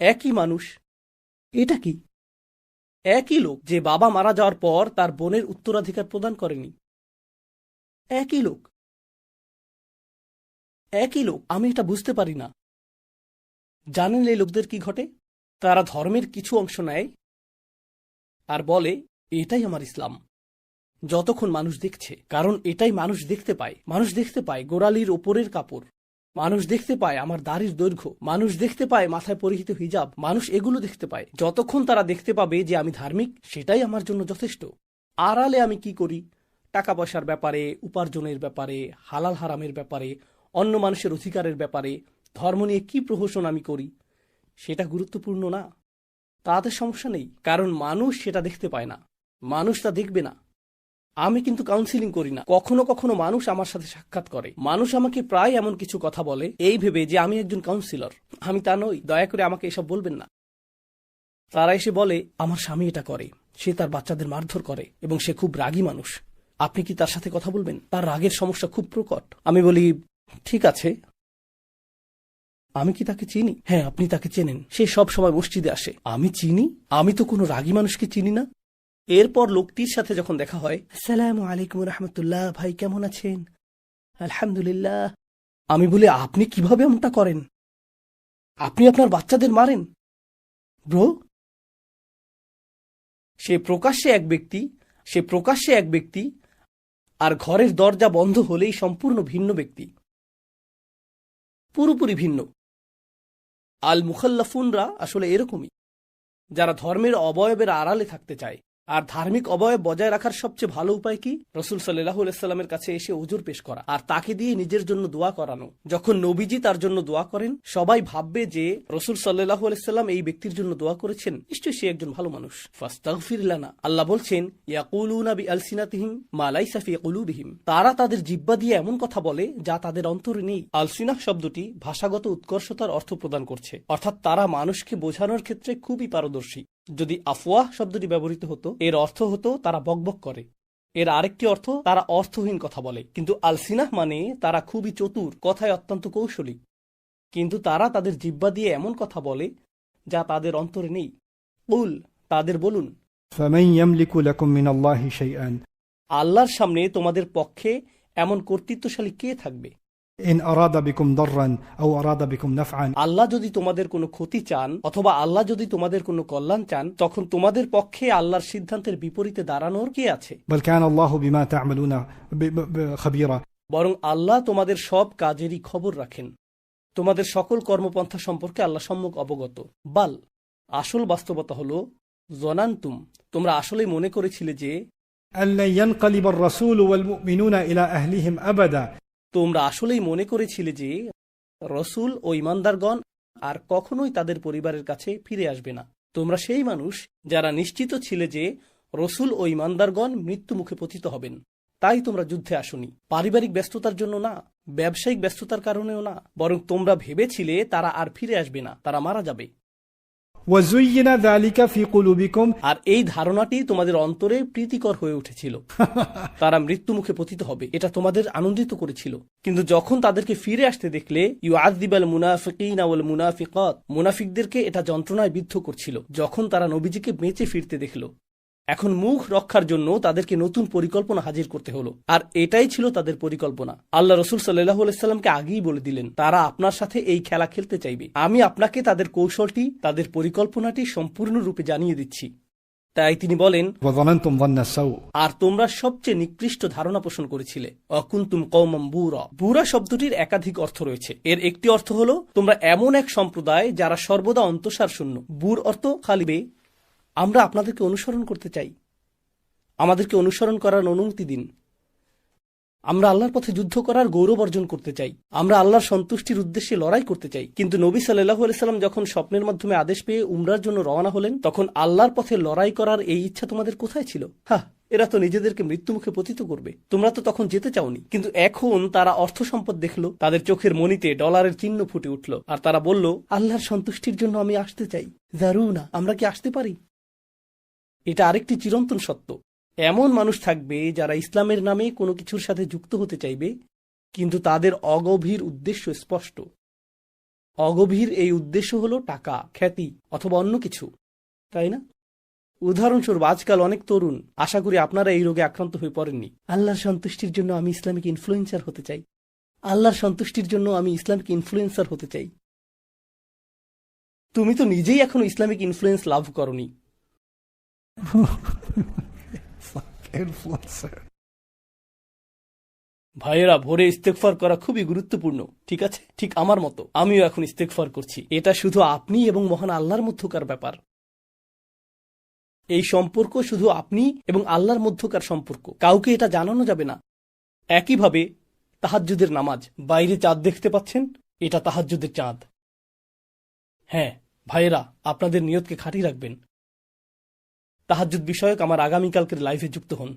একই মানুষ, এটা কি? একই লোক যে বাবা মারা যাওয়ার পর তার বোনের উত্তরাধিকার প্রদান করেনি। একই লোক, একই লোক। আমি এটা বুঝতে পারি না। জানেন এই লোকদের কি ঘটে? তারা ধর্মের কিছু অংশ নেয় আর বলে এটাই আমার ইসলাম, যতক্ষণ মানুষ দেখছে। কারণ এটাই মানুষ দেখতে পায়। মানুষ দেখতে পায় গোড়ালির ওপরের কাপড়, মানুষ দেখতে পায় আমার দাড়ির দৈর্ঘ্য, মানুষ দেখতে পায় মাথায় পরিহিত হিজাব, মানুষ এগুলো দেখতে পায়। যতক্ষণ তারা দেখতে পাবে যে আমি ধার্মিক, সেটাই আমার জন্য যথেষ্ট। আড়ালে আমি কি করি, টাকা পয়সার ব্যাপারে, উপার্জনের ব্যাপারে, হালাল হারামের ব্যাপারে, অন্য মানুষের অধিকারের ব্যাপারে, ধর্ম নিয়ে কি প্রহসন আমি করি, সেটা গুরুত্বপূর্ণ না। তাদের সমস্যা নেই, কারণ মানুষ সেটা দেখতে পায় না, মানুষ তা দেখবে না। আমি কিন্তু কাউন্সিলিং করি না। কখনো কখনো মানুষ আমার সাথে সাক্ষাৎ করে, মানুষ আমাকে প্রায় এমন কিছু কথা বলে এই ভেবে যে আমি একজন কাউন্সিলর। আমি তা নই, দয়া করে আমাকে এসব বলবেন না। তারা এসে বলে আমার স্বামী এটা করে, সে তার বাচ্চাদের মারধর করে এবং সে খুব রাগী মানুষ, আপনি কি তার সাথে কথা বলবেন? তার রাগের সমস্যা খুব প্রকট। আমি বলি ঠিক আছে, আমি কি তাকে চিনি? হ্যাঁ, আপনি তাকে চেনেন, সে সব সময় মসজিদে আসে। আমি চিনি? আমি তো কোনো রাগী মানুষকে চিনি না। এরপর লোকটির সাথে যখন দেখা হয়, আসসালামু আলাইকুম রাহমাতুল্লাহ, ভাই কেমন আছেন? আলহামদুলিল্লাহ। আমি বলি আপনি কিভাবে এমনটা করেন? আপনি আপনার বাচ্চাদের মারেন? ব্রো, সে প্রকাশ্যে এক ব্যক্তি, আর ঘরের দরজা বন্ধ হলেই সম্পূর্ণ ভিন্ন ব্যক্তি, পুরোপুরি ভিন্ন। আল মুখাল্লাফুনরা আসলে এরকমই, যারা ধর্মের অবয়বের আড়ালে থাকতে চায়। আর ধার্মিক অবয়ব বজায় রাখার সবচেয়ে ভালো উপায় কি? রাসূল সাল্লাল্লাহু আলাইহি সাল্লামের কাছে এসে ওযর পেশ করা আর তাকে দিয়ে নিজের জন্য দোয়া করানো। যখন নবীজি তার জন্য দোয়া করেন, সবাই ভাববে যে রাসূল সাল্লাল্লাহু আলাইহি সাল্লাম এই ব্যক্তির জন্য দোয়া করেছেন, নিশ্চয়ই সে একজন ভালো মানুষ। ফাস্তাগফির লানা, আল্লাহ বলছেন ইয়াকুলুনা বিআলসিনাতিহিম মা লাইসা ফি কুলুবিহিম, তারা তাদের জিহ্বা দিয়ে এমন কথা বলে যা তাদের অন্তরে নেই। আলসিনাহ শব্দটি ভাষাগত উৎকর্ষতার অর্থ প্রদান করছে, অর্থাৎ তারা মানুষকে বোঝানোর ক্ষেত্রে খুবই পারদর্শী। যদি আফওয়াহ শব্দটি ব্যবহৃত হতো, এর অর্থ হতো তারা বকবক করে। এর আরেকটি অর্থ তারা অর্থহীন কথা বলে। কিন্তু আলসিনাহ মানে তারা খুবই চতুর, কথায় অত্যন্ত কৌশলী, কিন্তু তারা তাদের জিহ্বা দিয়ে এমন কথা বলে যা তাদের অন্তরে নেই। কুল, তাদের বলুন, فمن يملك لكم من الله شيئا আল্লাহর সামনে তোমাদের পক্ষে এমন কর্তৃত্বশালী কে থাকবে? إن أراد بكم ضرا أو أراد بكم نفعا আল্লাহ যদি তোমাদের কোনো ক্ষতি চান অথবা আল্লাহ যদি তোমাদের কোনো কল্যাণ চান, তখন তোমাদের পক্ষে আল্লাহর সিদ্ধান্তের বিপরীতে দাঁড়ানোর কে আছে? بل كان الله بما تعملون خبيرا, বরং আল্লাহ তোমাদের সব কাজেরই খবর রাখেন, তোমাদের সকল কর্মপন্থা সম্পর্কে আল্লাহ সম্যক অবগত। বাল, আসল বাস্তবতা হলো জনান্তুম, তোমরা আসলেই মনে করেছিলে যে أن لن ينقلب الرسول والمؤمنون إلى أهلهم أبدا তোমরা আসলেই মনে করেছিলে যে রসূল ও ঈমানদারগণ আর কখনোই তাদের পরিবারের কাছে ফিরে আসবে না। তোমরা সেই মানুষ যারা নিশ্চিত ছিলে যে রসূল ও ঈমানদারগণ মৃত্যু মুখে পতিত হবেন। তাই তোমরা যুদ্ধে আসনি, পারিবারিক ব্যস্ততার জন্য না, ব্যবসায়িক ব্যস্ততার কারণেও না, বরং তোমরা ভেবেছিলে তারা আর ফিরে আসবে না, তারা মারা যাবে। وزين ذلك في قلوبكم আর এই ধারণাটি তোমাদের অন্তরে প্রীতিকর হয়ে উঠেছিল। তারা মৃত্যু মুখে পতিত হবে, এটা তোমাদের আনন্দিত করেছিল। কিন্তু যখন তাদেরকে ফিরে আসতে দেখলে, ইউআযযিবাল মুনাফিকিনা ওয়াল মুনাফিকাত, মুনাফিকদেরকে এটা যন্ত্রণায় বিদ্ধ করছিল যখন তারা নবীজিকে বেঁচে ফিরতে দেখল। এখন মুখ রক্ষার জন্য তাদেরকে নতুন পরিকল্পনা হাজির করতে হলো, আর এটাই ছিল তাদের পরিকল্পনা। আল্লাহ রসুল সাল্লাল্লাহু আলাইহি সাল্লামকে আগেই বলে দিলেন তারা আপনার সাথে এই খেলা খেলতে চাইবে। আমি আপনাকে তাদের কৌশলটি, তাদের পরিকল্পনাটি সম্পূর্ণরূপে জানিয়ে দিচ্ছি। তাই তিনি বলেন, وظننتم ظن السوء আর তোমরা সবচেয়ে নিকৃষ্ট ধারণা পোষণ করেছিলে। অকুন্তুম কওমান বুরা। বুরা শব্দটির একাধিক অর্থ রয়েছে। এর একটি অর্থ হলো তোমরা এমন এক সম্প্রদায় যারা সর্বদা অন্তঃসার শূন্য। বুর অর্থ খালিবে, আমরা আপনাদেরকে অনুসরণ করতে চাই, আমাদেরকে অনুসরণ করার অনুমতি দিন। আমরা আল্লাহর পথে যুদ্ধ করার গৌরব অর্জন করতে চাই, আমরা আল্লাহর সন্তুষ্টির উদ্দেশ্যে লড়াই করতে চাই। কিন্তু নবী সাল্লাল্লাহু আলাইহি সাল্লাম যখন স্বপ্নের মাধ্যমে আদেশ পেয়ে উমরার জন্য রওনা হলেন, তখন আল্লাহর পথে লড়াই করার এই ইচ্ছা তোমাদের কোথায় ছিল? এরা তো নিজেদেরকে মৃত্যুমুখে পতিত করবে, তোমরা তো তখন যেতে চাওনি। কিন্তু এখন তারা অর্থ সম্পদ দেখলো, তাদের চোখের মণিতে ডলারের চিহ্ন ফুটে উঠল, আর তারা বলল, আল্লাহর সন্তুষ্টির জন্য আমি আসতে চাই, জারুনা, আমরা কি আসতে পারি? এটা আরেকটি চিরন্তন সত্য। এমন মানুষ থাকবে যারা ইসলামের নামে কোনো কিছুর সাথে যুক্ত হতে চাইবে, কিন্তু তাদের অগভীর উদ্দেশ্য স্পষ্ট। অগভীর এই উদ্দেশ্য হলো টাকা, খ্যাতি অথবা অন্য কিছু, তাই না? উদাহরণস্বরূপ আজকাল অনেক তরুণ, আশা করি আপনারা এই রোগে আক্রান্ত হয়ে পড়েননি, আল্লাহর সন্তুষ্টির জন্য আমি ইসলামিক ইনফ্লুয়েন্সার হতে চাই, আল্লাহর সন্তুষ্টির জন্য আমি ইসলামিক ইনফ্লুয়েন্সার হতে চাই। তুমি তো নিজেই এখনো ইসলামিক ইনফ্লুয়েন্স লাভ করনি। ভাইয়েরা, ভোরে ইস্তেগফার করা খুবই গুরুত্বপূর্ণ, ঠিক আছে? ঠিক আমার মতো আমিও এখন ইস্তেগফার করছি। এটা শুধু আপনি এবং মহান আল্লাহর মধ্যকার ব্যাপার। এই সম্পর্ক শুধু আপনি এবং আল্লাহর মধ্যকার সম্পর্ক, কাউকে এটা জানানো যাবে না। একইভাবে তাহাজ্জুদের নামাজ, বাইরে চাঁদ দেখতে পাচ্ছেন, এটা তাহাজ্জুদের চাঁদ। হ্যাঁ ভাইয়েরা, আপনাদের নিয়তকে খাঁটি রাখবেন। তাহাজ্জুদ বিষয়ক আমার আগামীকালকের লাইভে যুক্ত হন,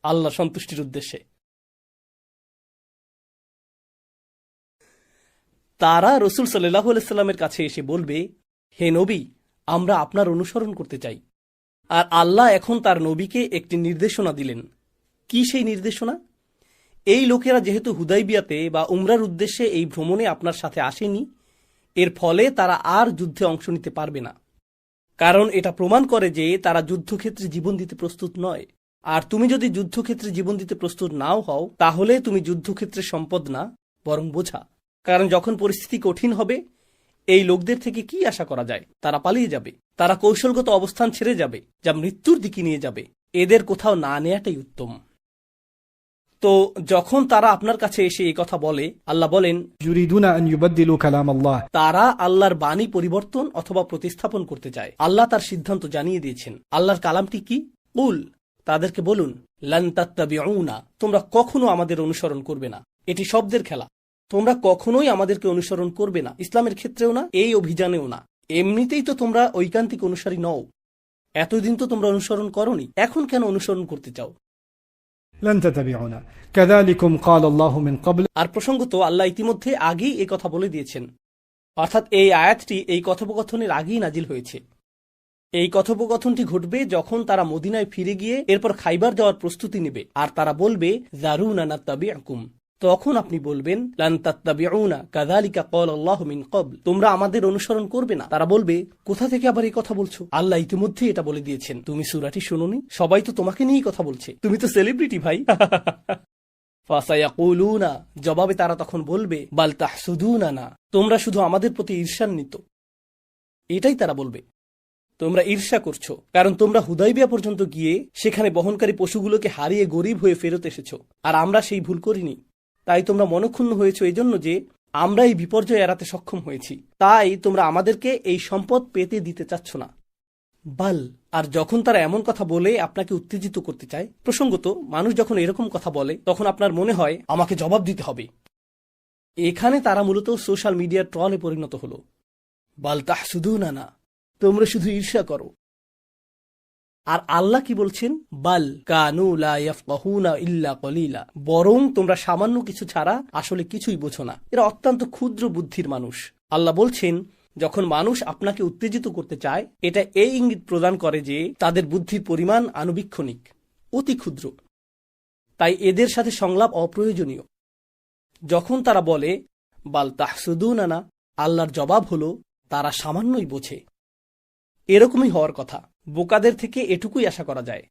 আল্লাহ সন্তুষ্টির উদ্দেশ্যে। তারা রসুল সাল্লাল্লাহু আলাইহি সাল্লামের কাছে এসে বলবে, হে নবী, আমরা আপনার অনুসরণ করতে চাই। আর আল্লাহ এখন তার নবীকে একটি নির্দেশনা দিলেন। কি সেই নির্দেশনা? এই লোকেরা যেহেতু হুদাইবিয়াতে বা উমরার উদ্দেশ্যে এই ভ্রমণে আপনার সাথে আসেনি, এর ফলে তারা আর যুদ্ধে অংশ নিতে পারবে না, কারণ এটা প্রমাণ করে যে তারা যুদ্ধক্ষেত্রে জীবন দিতে প্রস্তুত নয়। আর তুমি যদি যুদ্ধক্ষেত্রে জীবন দিতে প্রস্তুত নাও হও, তাহলে তুমি যুদ্ধক্ষেত্রে সম্পদ না, বরং বোঝা। কারণ যখন পরিস্থিতি কঠিন হবে, এই লোকদের থেকে কি আশা করা যায়? তারা পালিয়ে যাবে, তারা কৌশলগত অবস্থান ছেড়ে যাবে, যা মৃত্যুর দিকে নিয়ে যাবে। এদের কোথাও না নেয়াটাই উত্তম। তো যখন তারা আপনার কাছে এসে এই কথা বলে, আল্লাহ বলেন, يريدون أن يبدلوا كلام الله তারা আল্লাহর বাণী পরিবর্তন অথবা প্রতিস্থাপন করতে চায়। আল্লাহ তার সিদ্ধান্ত জানিয়ে দিয়েছেন। আল্লাহর কালামটি কি? কুল, তাদেরকে বলুন, লান তাত্তাবিউনা, তোমরা কখনো আমাদের অনুসরণ করবে না। এটি শব্দের খেলা। তোমরা কখনোই আমাদেরকে অনুসরণ করবে না, ইসলামের ক্ষেত্রেও না, এই অভিযানেও না। এমনিতেই তো তোমরা ঐকান্তিক অনুসারী নও, এতদিন তো তোমরা অনুসরণ করনি, এখন কেন অনুসরণ করতে চাও? لن تتبعونا كذلكم قال الله من قبل আর প্রসঙ্গত আল্লাহ ইতিমধ্যে আগেই এই কথা বলে দিয়েছেন, অর্থাৎ এই আয়াতটি এই কথোপকথনের আগেই নাজিল হয়েছে। এই কথোপকথনটি ঘটবে যখন তারা মদিনায় ফিরে গিয়ে এরপর খাইবার যাওয়ার প্রস্তুতি নেবে, আর তারা বলবে, যারুনা নাত্তাবিউকুম। তখন আপনি বলবেন, লান তাত্তাবিউনা কাযালিকা ক্বালাল্লাহু মিন ক্বাবল, তোমরা আমাদের অনুসরণ করবে না। তারা বলবে, কোথা থেকে আবার এই কথা বলছো? আল্লাহ ইতিমধ্যে এটা বলে দিয়েছেন, তুমি সূরাটি শোনোনি? সবাই তো তোমাকে নিয়েই কথা বলছে, তুমি তো সেলিব্রিটি ভাই। ফাসায়াকুলুনা, জবাবে তারা তখন বলবে, বাল তাহসুদুনানা, তোমরা শুধু আমাদের প্রতি ঈর্ষান্বিত। এটাই তারা বলবে, তোমরা ঈর্ষা করছো, কারণ তোমরা হুদাইবিয়া পর্যন্ত গিয়ে সেখানে বহনকারী পশুগুলোকে হারিয়ে গরিব হয়ে ফেরত এসেছো, আর আমরা সেই ভুল করিনি। তাই তোমরা মনক্ষুণ্ণ হয়েছো এই জন্য যে আমরা এই বিপর্যয় এড়াতে সক্ষম হয়েছি, তাই তোমরা আমাদেরকে এই সম্পদ পেতে দিতে চাচ্ছ না। বাল। আর যখন তারা এমন কথা বলে আপনাকে উত্তেজিত করতে চায়, প্রসঙ্গত মানুষ যখন এরকম কথা বলে তখন আপনার মনে হয় আমাকে জবাব দিতে হবে, এখানে তারা মূলত সোশ্যাল মিডিয়ার ট্রলে পরিণত হলো। বাল তাহসুদুনা, না, তোমরা শুধু ঈর্ষা করো। আর আল্লাহ কি বলছেন? বাল কানু লা ইয়াফকাহুনা ইল্লা কলিলা, বরং তোমরা সামান্য কিছু ছাড়া আসলে কিছুই বোঝো না। এরা অত্যন্ত ক্ষুদ্র বুদ্ধির মানুষ। আল্লাহ বলছেন, যখন মানুষ আপনাকে উত্তেজিত করতে চায়, এটা এই ইঙ্গিত প্রদান করে যে তাদের বুদ্ধির পরিমাণ আনুবীক্ষণিক, অতি ক্ষুদ্র। তাই এদের সাথে সংলাপ অপ্রয়োজনীয়। যখন তারা বলে বাল তাহসুদুনা, না, আল্লাহর জবাব হলো তারা সামান্যই বোঝে। এরকমই হওয়ার কথা। বোকাদের থেকে এটুকুই আশা করা যায়।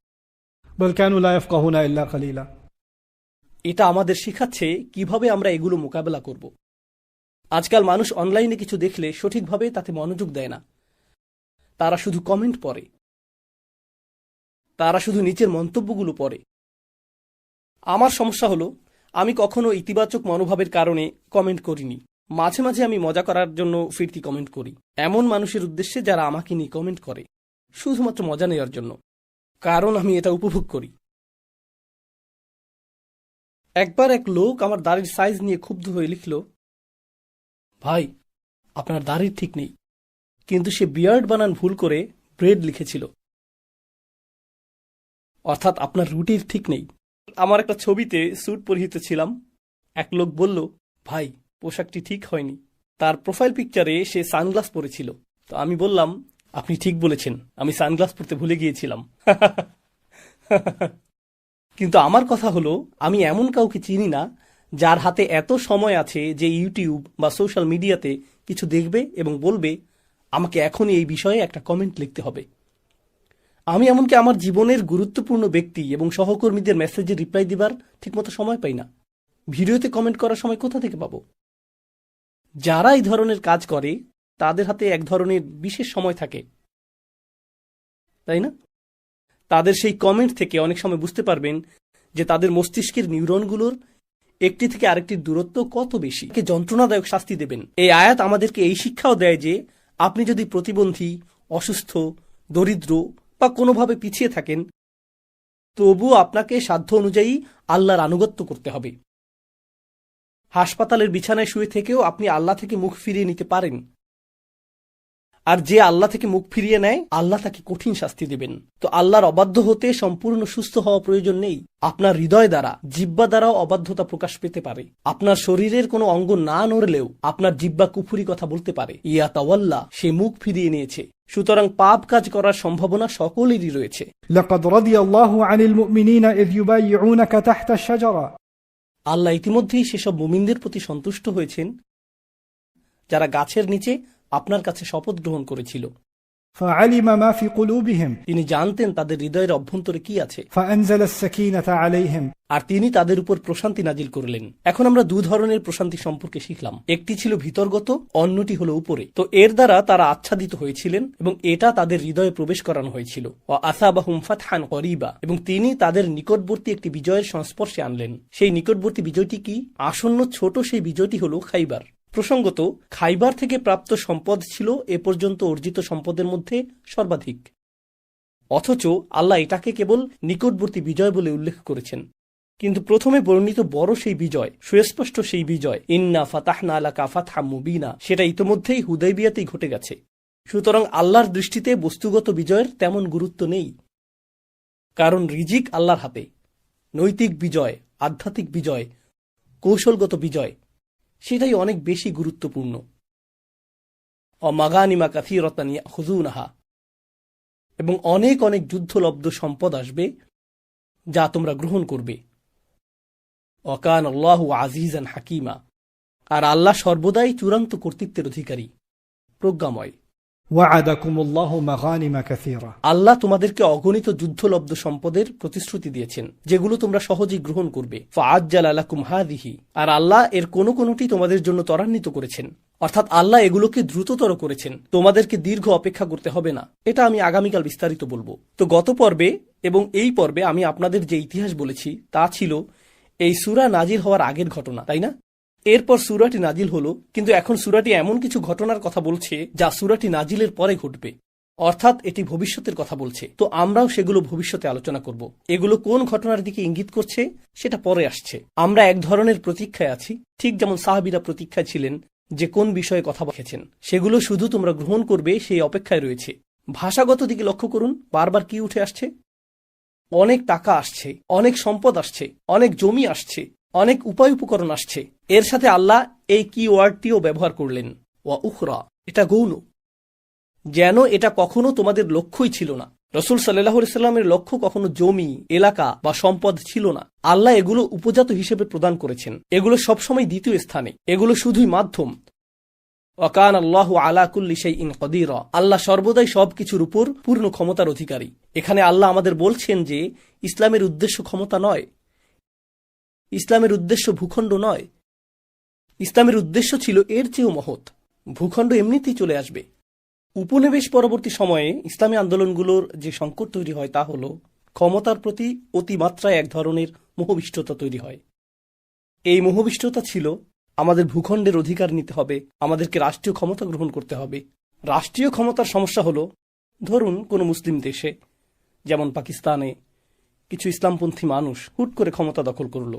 بل كانوا لا يفقهون إلا قليلا। এটা আমাদের শেখাচ্ছে কিভাবে আমরা এগুলো মোকাবেলা করব। আজকাল মানুষ অনলাইনে কিছু দেখলে সঠিকভাবে তাতে মনোযোগ দেয় না। তারা শুধু কমেন্ট পড়ে, তারা শুধু নিচের মন্তব্যগুলো পড়ে। আমার সমস্যা হলো, আমি কখনো ইতিবাচক মনোভাবের কারণে কমেন্ট করিনি। মাঝে মাঝে আমি মজা করার জন্য ফিরতি কমেন্ট করি, এমন মানুষের উদ্দেশ্যে যারা আমাকে নিয়ে কমেন্ট করে শুধুমাত্র মজা নেওয়ার জন্য, কারণ আমি এটা উপভোগ করি। একবার এক লোক আমার দাড়ির সাইজ নিয়ে ক্ষুব্ধ হয়ে লিখল, ভাই, আপনার দাড়ির ঠিক নেই। কিন্তু সে বিয়ার্ড বানান ভুল করে ব্রেড লিখেছিল, অর্থাৎ আপনার রুটির ঠিক নেই। আমার একটা ছবিতে স্যুট পরিহিত ছিলাম। এক লোক বলল, ভাই, পোশাকটি ঠিক হয়নি। তার প্রোফাইল পিকচারে সে সানগ্লাস পরেছিল। তো আমি বললাম, আপনি ঠিক বলেছেন, আমি সানগ্লাস পরতে ভুলে গিয়েছিলাম। কিন্তু আমার কথা হলো, আমি এমন কাউকে চিনি না যার হাতে এত সময় আছে যে ইউটিউব বা সোশ্যাল মিডিয়াতে কিছু দেখবে এবং বলবে আমাকে এখনই এই বিষয়ে একটা কমেন্ট লিখতে হবে। আমি এমনকি আমার জীবনের গুরুত্বপূর্ণ ব্যক্তি এবং সহকর্মীদের মেসেজে রিপ্লাই দিবার ঠিকমতো সময় পাই না। ভিডিওতে কমেন্ট করার সময় কোথা থেকে পাবো? যারা এই ধরনের কাজ করে তাদের হাতে এক ধরনের বিশেষ সময় থাকে, তাই না? তাদের সেই কমেন্ট থেকে অনেক সময় বুঝতে পারবেন যে তাদের মস্তিষ্কের নিউরনগুলোর একটি থেকে আরেকটির দূরত্ব কত বেশি। যন্ত্রণাদায়ক শাস্তি দেবেন। এই আয়াত আমাদেরকে এই শিক্ষাও দেয় যে আপনি যদি প্রতিবন্ধী, অসুস্থ, দরিদ্র বা কোনোভাবে পিছিয়ে থাকেন, তবুও আপনাকে সাধ্য অনুযায়ী আল্লাহর আনুগত্য করতে হবে। হাসপাতালের বিছানায় শুয়ে থেকেও আপনি আল্লাহ থেকে মুখ ফিরিয়ে নিতে পারেন। আর যে আল্লাহ থেকে মুখ ফিরিয়ে নেয়, আল্লাহ তাকে কঠিন শাস্তি দেবেন। তো আল্লাহর অবাধ্য হতে সম্পূর্ণ সুস্থ হওয়া প্রয়োজন নেই। আপনার হৃদয় দ্বারা, জিহ্বা দ্বারাও অবাধ্যতা প্রকাশ পেতে পারে। আপনার শরীরের কোনো অঙ্গ না নড়লেও আপনার জিহ্বা কুফরি কথা বলতে পারে। ইয়া তাওয়াল্লা, সে মুখ ফিরিয়ে নিয়েছে। সুতরাং পাপ কাজ করার সম্ভাবনা সকলেরই রয়েছে। لقد رضي الله عن المؤمنين إذ يبايعونك تحت الشجرة। আল্লাহ ইতিমধ্যেই সেসব মুমিনদের প্রতি সন্তুষ্ট হয়েছেন যারা গাছের নিচে আপনার কাছে শপথ গ্রহণ করেছিল। فعلم ما في قلوبهم। তিনি জানতেন তাদের হৃদয়ের অভ্যন্তরে কি আছে। فأنزل السكينة عليهم। আর তিনি তাদের উপর প্রশান্তি নাজিল করলেন। এখন আমরা দু ধরনের প্রশান্তি সম্পর্কে শিখলাম। একটি ছিল ভিতরগত, অন্যটি হলো উপরে। তো এর দ্বারা তারা আচ্ছাদিত হয়েছিলেন এবং এটা তাদের হৃদয়ে প্রবেশ করানো হয়েছিল। ওয়া আসাবাহুম ফাতহান করিবা, এবং তিনি তাদের নিকটবর্তী একটি বিজয়ের সংস্পর্শে আনলেন। সেই নিকটবর্তী বিজয়টি কি? আসন্ন ছোট সেই বিজয়টি হলো খাইবার। প্রসঙ্গত, খাইবার থেকে প্রাপ্ত সম্পদ ছিল এ পর্যন্ত অর্জিত সম্পদের মধ্যে সর্বাধিক। অথচ আল্লাহ এটাকে কেবল নিকটবর্তী বিজয় বলে উল্লেখ করেছেন। কিন্তু প্রথমে বর্ণিত বড় সেই বিজয়, সুস্পষ্ট সেই বিজয়, ইন্না ফাতাহনা লাকা ফাতহাম মুবিনা, সেটা ইতোমধ্যেই হুদাইবিয়াতেই ঘটে গেছে। সুতরাং আল্লাহর দৃষ্টিতে বস্তুগত বিজয়ের তেমন গুরুত্ব নেই, কারণ রিজিক আল্লাহর হাতে। নৈতিক বিজয়, আধ্যাত্মিক বিজয়, কৌশলগত বিজয়, সেটাই অনেক বেশি গুরুত্বপূর্ণ। অমাগানিমা কাসীরাতান ইয়াখুযুনাহা, এবং অনেক অনেক যুদ্ধলব্ধ সম্পদ আসবে যা তোমরা গ্রহণ করবে। ওয়াকান আল্লাহু আজিজান হাকিমা, আর আল্লাহ সর্বদাই চূড়ান্ত কর্তৃত্বের অধিকারী, প্রজ্ঞাময়। وعدكم الله مغانم كثيرة। আল্লাহ তোমাদেরকে অগণিত যুদ্ধলব্ধ সম্পদের প্রতিশ্রুতি দিয়েছেন, যেগুলো তোমরা সহজেই গ্রহণ করবে। ফাআজ্জালা লাকুম হাযিহি, আর আল্লাহ এর কোনোটি তোমাদের জন্য ত্বরান্বিত করেছেন, অর্থাৎ আল্লাহ এগুলোকে দ্রুততর করেছেন। তোমাদেরকে দীর্ঘ অপেক্ষা করতে হবে না। এটা আমি আগামীকাল বিস্তারিত বলবো। তো গত পর্বে এবং এই পর্বে আমি আপনাদের যে ইতিহাস বলেছি তা ছিল এই সূরা নাজিল হওয়ার আগের ঘটনা, তাই না? এরপর সূরাটি নাজিল হলো, কিন্তু এখন সূরাটি এমন কিছু ঘটনার কথা বলছে যা সূরাটি নাজিলের পরে ঘটবে। অর্থাৎ এটি ভবিষ্যতের কথা বলছে। তো আমরাও সেগুলো ভবিষ্যতে আলোচনা করব। এগুলো কোন ঘটনার দিকে ইঙ্গিত করছে সেটা পরে আসছে। আমরা এক ধরনের প্রতীক্ষায় আছি, ঠিক যেমন সাহাবীরা প্রতীক্ষায় ছিলেন যে কোন বিষয়ে কথা বলেছেন। সেগুলো শুধু তোমরা গ্রহণ করবে সেই অপেক্ষায় রয়েছে। ভাষাগত দিকে লক্ষ্য করুন, বারবার কি উঠে আসছে? অনেক টাকা আসছে, অনেক সম্পদ আসছে, অনেক জমি আসছে, অনেক উপায় উপকরণ আসছে। এর সাথে আল্লাহ এই কি ওয়ার্ডটিও ব্যবহার করলেন, ওয়া উখরা। এটা গৌণ, যেন এটা কখনো তোমাদের লক্ষ্যই ছিল না। রসুল সাল্লাল্লাহু আলাইহি সাল্লামের লক্ষ্য কখনো জমি, এলাকা বা সম্পদ ছিল না। আল্লাহ এগুলো উপজাত হিসেবে প্রদান করেছেন। এগুলো সবসময় দ্বিতীয় স্থানে, এগুলো শুধুই মাধ্যম। ওয়াকান আল্লাহু আলা কুল্লি শাইইন কদিরা। আল্লাহ সর্বদাই সবকিছুর উপর পূর্ণ ক্ষমতার অধিকারী। এখানে আল্লাহ আমাদের বলছেন যে ইসলামের উদ্দেশ্য ক্ষমতা নয়, ইসলামের উদ্দেশ্য ভূখণ্ড নয়, ইসলামের উদ্দেশ্য ছিল এর চেয়েও মহৎ। ভূখণ্ড এমনিতেই চলে আসবে। উপনিবেশ পরবর্তী সময়ে ইসলামী আন্দোলনগুলোর যে সংকট তৈরি হয় তা হল ক্ষমতার প্রতি অতিমাত্রায় এক ধরনের মোহবিষ্টতা তৈরি হয়। এই মোহবিষ্টতা ছিল আমাদের ভূখণ্ডের অধিকার নিতে হবে, আমাদেরকে রাষ্ট্রীয় ক্ষমতা গ্রহণ করতে হবে। রাষ্ট্রীয় ক্ষমতার সমস্যা হল, ধরুন কোনো মুসলিম দেশে যেমন পাকিস্তানে কিছু ইসলামপন্থী মানুষ হুট করে ক্ষমতা দখল করল।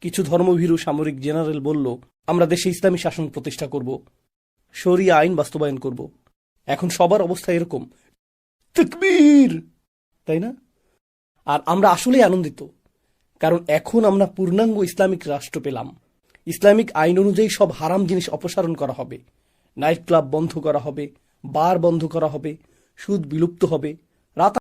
কিছু ধর্মভীরু সামরিক জেনারেল বলল, আমরা দেশে ইসলামী শাসন প্রতিষ্ঠা করব, শরিয়া আইন বাস্তবায়ন করব। এখন সবার অবস্থা এরকম, তাকবীর, তাই না? আর আমরা আসলেই আনন্দিত, কারণ এখন আমরা পূর্ণাঙ্গ ইসলামিক রাষ্ট্র পেলাম। ইসলামিক আইন অনুযায়ী সব হারাম জিনিস অপসারণ করা হবে, নাইট ক্লাব বন্ধ করা হবে, বার বন্ধ করা হবে, সুদ বিলুপ্ত হবে, রাত